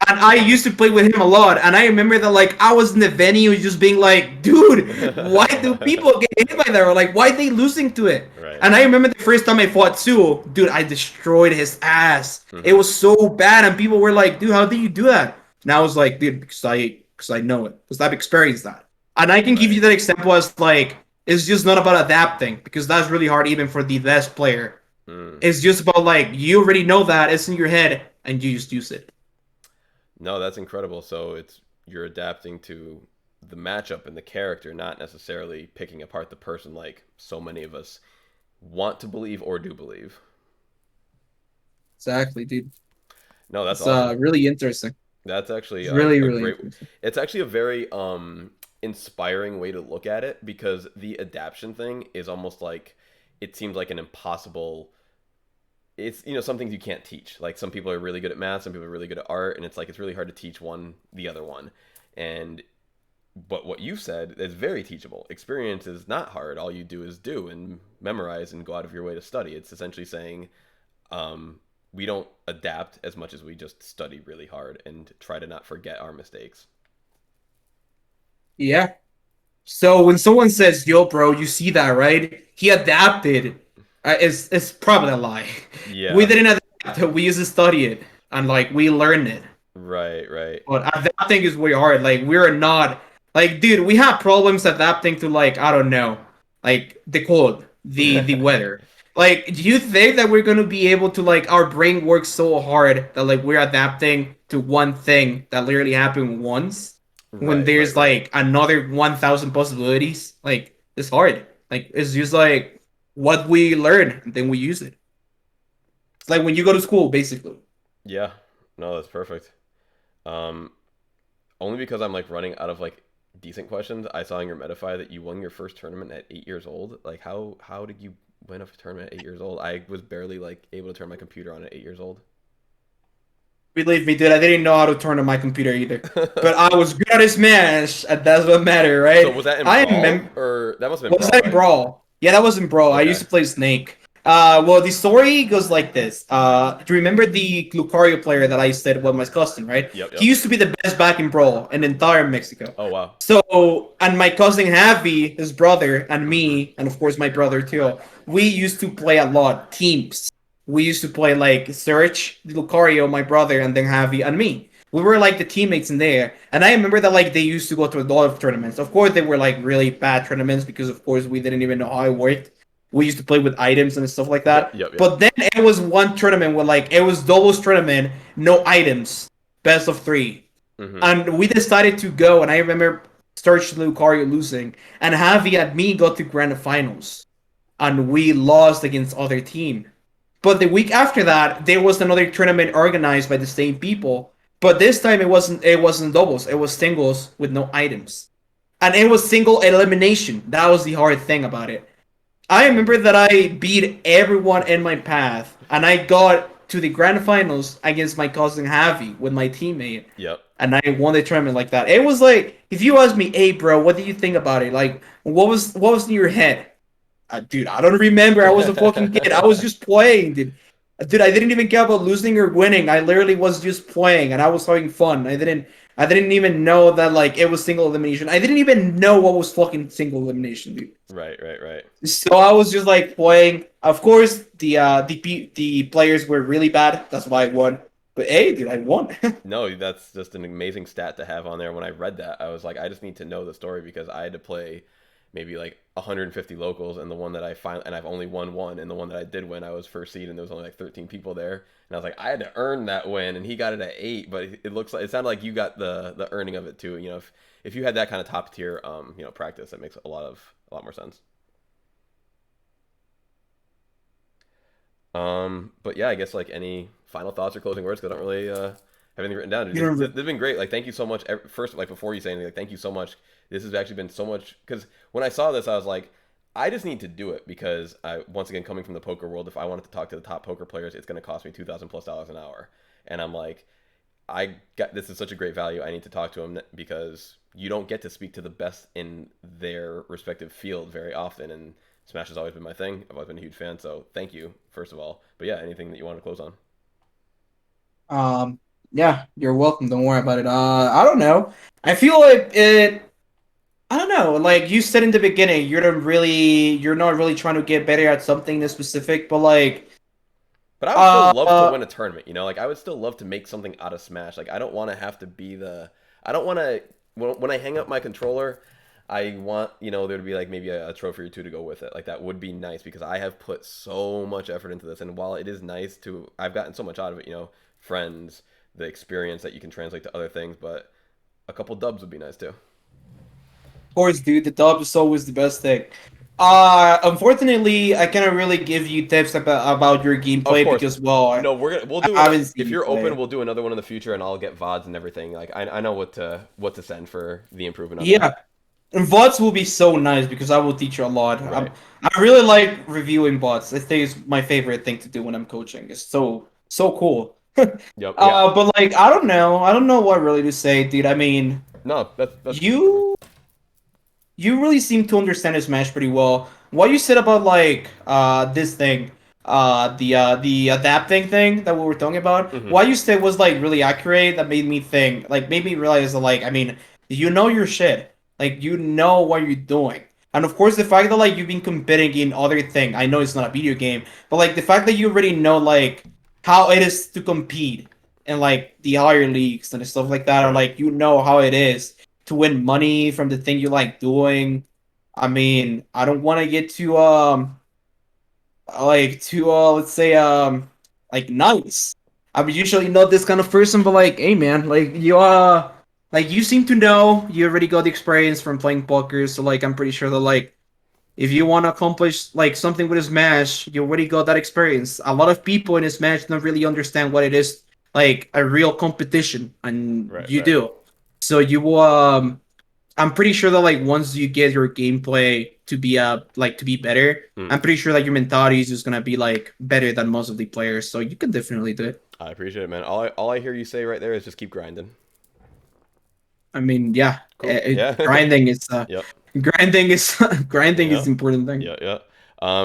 And I used to play with him a lot. And I remember that like I was in the venue just being like, dude, why do people get hit by that? Or like why are they losing to it? Right. And I remember the first time I fought Sue, dude, I destroyed his ass. It Hmm. was so bad, and people were like, dude, how did you do that? And I was like, dude, because I know it. Because I've experienced that. And I can give you Right. that example as like it's just not about adapting, because that's really hard even for the best player. Mm. It's just about like you already know that, it's in your head, and you just use it. No, that's incredible. So it's you're adapting to the matchup and the character, not necessarily picking apart the person like so many of us want to believe or do believe. Exactly, dude. No, that's It's awesome. really interesting. That's actually It's really, a really great. interesting. It's actually a very inspiring way to look at it because the adaption thing is almost like it seems like an impossible. It's some things you can't teach. Like some people are really good at math, some people are really good at art, and it's like it's really hard to teach one the other one. And but what you said is very teachable. Experience is not hard. All you do is do and memorize and go out of your way to study. It's essentially saying um, we don't adapt as much as we just study really hard and try to not forget our mistakes. Yeah. So when someone says, "Yo, bro, you see that, right? He adapted," it's probably a lie. We Yeah, didn't adapt. We used to study it, and like we learned it. right, right. But adapting is way hard. Like we're not like, dude, we have problems adapting to like I don't know, like the cold, the weather. Like, do you think that we're gonna be able to like our brain works so hard that like we're adapting to one thing that literally happened once when Right, right, there's right. like another 1,000 possibilities? Like it's hard. Like it's just like what we learn and then we use it. It's like when you go to school, basically. Yeah, no, that's perfect. Um, Only because I'm like running out of like decent questions. I saw in your Metafy that you won your first tournament at 8 years old. Like how did you win a tournament at 8 years old? I was barely like able to turn my computer on at 8 years old. Believe me, dude, I didn't know how to turn on my computer either. But I was good at Smash, and that's what mattered, So right? was that in I Brawl remember. or that must have been Was Brawl, that in right? Brawl? Yeah, that was in Brawl. I used Okay. to play Snake. Well, the story goes like this. Do you remember the Lucario player that I said was my cousin, right? Yep, He yep. used to be the best back in Brawl in entire Mexico. Oh wow. So, and my cousin Javi, his brother, and Mm-hmm. me, and of course my brother too, we used to play a lot, teams. We used to play like Search, Lucario, my brother, and then Javi and me. We were like the teammates in there. And I remember that like they used to go to a lot of tournaments. Of course, they were like really bad tournaments because of course we didn't even know how it worked. We used to play with items and stuff like that. Yep, yep. But then it was one tournament where like it was doubles tournament, no items, best of three. Mm-hmm. And we decided to go, and I remember Search Lucario losing, and Javi and me got to grand finals, and we lost against other team. But the week after that, there was another tournament organized by the same people, but this time it wasn't doubles, it was singles with no items, and it was single elimination. That was the hard thing about it. I remember that I beat everyone in my path, and I got to the grand finals against my cousin Javi with my teammate, Yep. and I won the tournament like that. It was like if you asked me, "Hey, bro, what do you think about it? Like, what was in your head?" Dude, I don't remember. I was a fucking kid. I was just playing, dude. Dude, I didn't even care about losing or winning. I literally was just playing, and I was having fun. I didn't even know that like it was single elimination. I didn't even know what was fucking single elimination, dude. Right, right, right. So I was just like playing. Of course, the players were really bad. That's why I won. But hey, dude, I won. No, that's just an amazing stat to have on there. When I read that, I was like, I just need to know the story because I had to play maybe like 150 locals, and the one that I find, and I've only won one, and the one that I did win, I was first seed, and there was only like 13 people there, and I was like, I had to earn that win, and he got it at 8, but it looks like it sounded like you got the earning of it too. If you had that kind of top tier practice, that makes a lot more sense. But yeah, I guess like any final thoughts or closing words? 'Cause I don't really have anything written down. You This know, has been great. Like, thank you so much. First, like before you say anything, like, thank you so much. This has actually been so much because when I saw this, I was like, I just need to do it because I once again coming from the poker world, if I wanted to talk to the top poker players, it's going to cost me $2,000+ an hour, and I'm like, I got this is such a great value. I need to talk to them because you don't get to speak to the best in their respective field very often, and Smash has always been my thing. I've always been a huge fan, so thank you first of all. But yeah, anything that you want to close on? um, yeah, you're welcome. Don't worry about it. I don't know. I feel like it. I don't know. Like you said in the beginning, you're not really trying to get better at something this specific, but like, But I would still uh, love to win a tournament, you know? Like I would still love to make something out of Smash. Like I don't want to have to be the I don't want to when I hang up my controller, I want, there to be like maybe a trophy or two to go with it. Like that would be nice because I have put so much effort into this, and while it is nice to I've gotten so much out of it, friends, the experience that you can translate to other things, but a couple dubs would be nice too. of course, dude, the dub is always the best thing. Unfortunately, I cannot really give you tips about your Of gameplay course. because, well, No, we'll do I it haven't seen if you you're open, play. we'll do another one in the future and I'll get VODs and everything. Like I know what to send for the improvement on that. Yeah, and bots will be so nice because I will teach you a lot. Right. I really like reviewing bots. I think it's my favorite thing to do when I'm coaching. It's so cool. Yep. Yeah. But like I don't know. I don't know what really to say, dude. I mean, No, that's you you really seem to understand his match pretty well. What you said about like this thing, the adapting thing that we were talking about, hmm what you said was like really accurate. That made me think, like made me realize that like I mean, you know your shit. Like you know what you're doing. And of course the fact that like you've been competing in other thing, I know it's not a video game, but like the fact that you already know like how it is to compete in like the higher leagues and stuff like that, or Right. like you know how it is to win money from the thing you like doing. I mean, I don't want to get too like too let's say like nice. I'm usually not this kind of person, but like, hey man, like you seem to know you already got the experience from playing poker, so like I'm pretty sure that like if you want to accomplish like something with a Smash, you already got that experience. A lot of people in a Smash don't really understand what it is like a real competition, and Right. you Right. do. So you I'm pretty sure that like once you get your gameplay to be like to be better, Mm. I'm pretty sure that your mentality is just gonna be like better than most of the players. So you can definitely do it. I appreciate it, man. All I hear you say right there is just keep grinding. I mean, yeah, Cool. Yeah. grinding is Yep. grinding is grinding is Yeah. the important thing. Yeah. Yeah.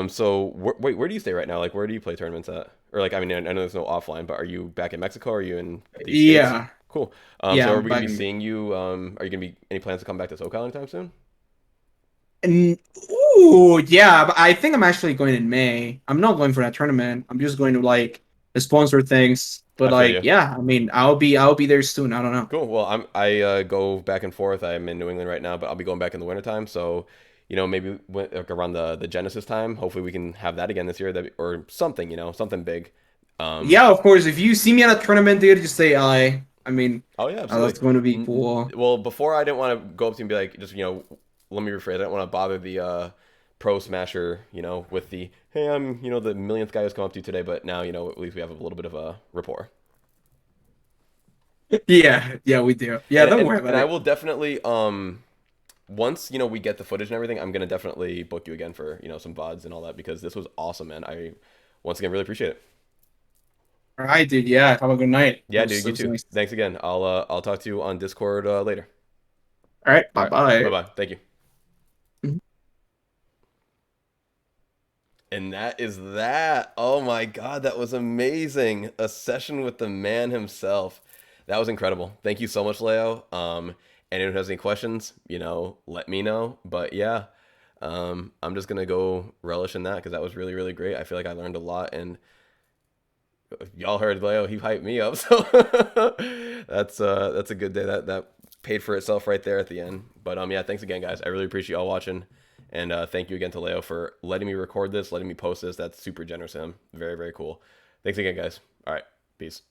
So wait, where do you stay right now? Like, where do you play tournaments at? Or like, I mean, I know there's no offline, but are you back in Mexico? Or are you in the States? Yeah, Cool. yeah, So are I'm we gonna back be in. seeing you? Are you gonna be any plans to come back to SoCal anytime soon? And, ooh, yeah, but I think I'm actually going in May. I'm not going for that tournament. I'm just going to like sponsor things. But I feel like, you. yeah, I mean, I'll be there soon. I don't know. Cool. Well, I go back and forth. I'm in New England right now, but I'll be going back in the wintertime. So, maybe like around the Genesis time. Hopefully, we can have that again this year. Or something. Something big. Um. Yeah, of course. If you see me at a tournament, dude, just say I. I mean, Oh yeah, that's absolutely. going to be cool. Well, before I didn't want to go up to you and be like, just let me rephrase. I didn't want to bother the pro smasher. With the hey, I'm the millionth guy who's come up to you today. But now at least we have a little bit of a rapport. Yeah, yeah, we do. Yeah, And don't and worry and about I it. will definitely once we get the footage and everything, I'm gonna definitely book you again for some VODs and all that because this was awesome, man. I once again really appreciate it. All right, dude. Yeah, have a good night. Yeah, dude, That you was too. nice. Thanks again. I'll talk to you on Discord later. All right, All bye right, bye bye. bye. Thank you. And that is that. Oh my God, that was amazing. A session with the man himself. That was incredible. Thank you so much, Leo. Anyone who has any questions, let me know. But yeah, I'm just gonna go relish in that because that was really, really great. I feel like I learned a lot, and y'all heard Leo. He hyped me up, so that's a good day. That paid for itself right there at the end. But yeah, thanks again, guys. I really appreciate y'all watching. And thank you again to Leo for letting me record this, letting me post this. That's super generous of him. Very, very cool. Thanks again, guys. All right. Peace.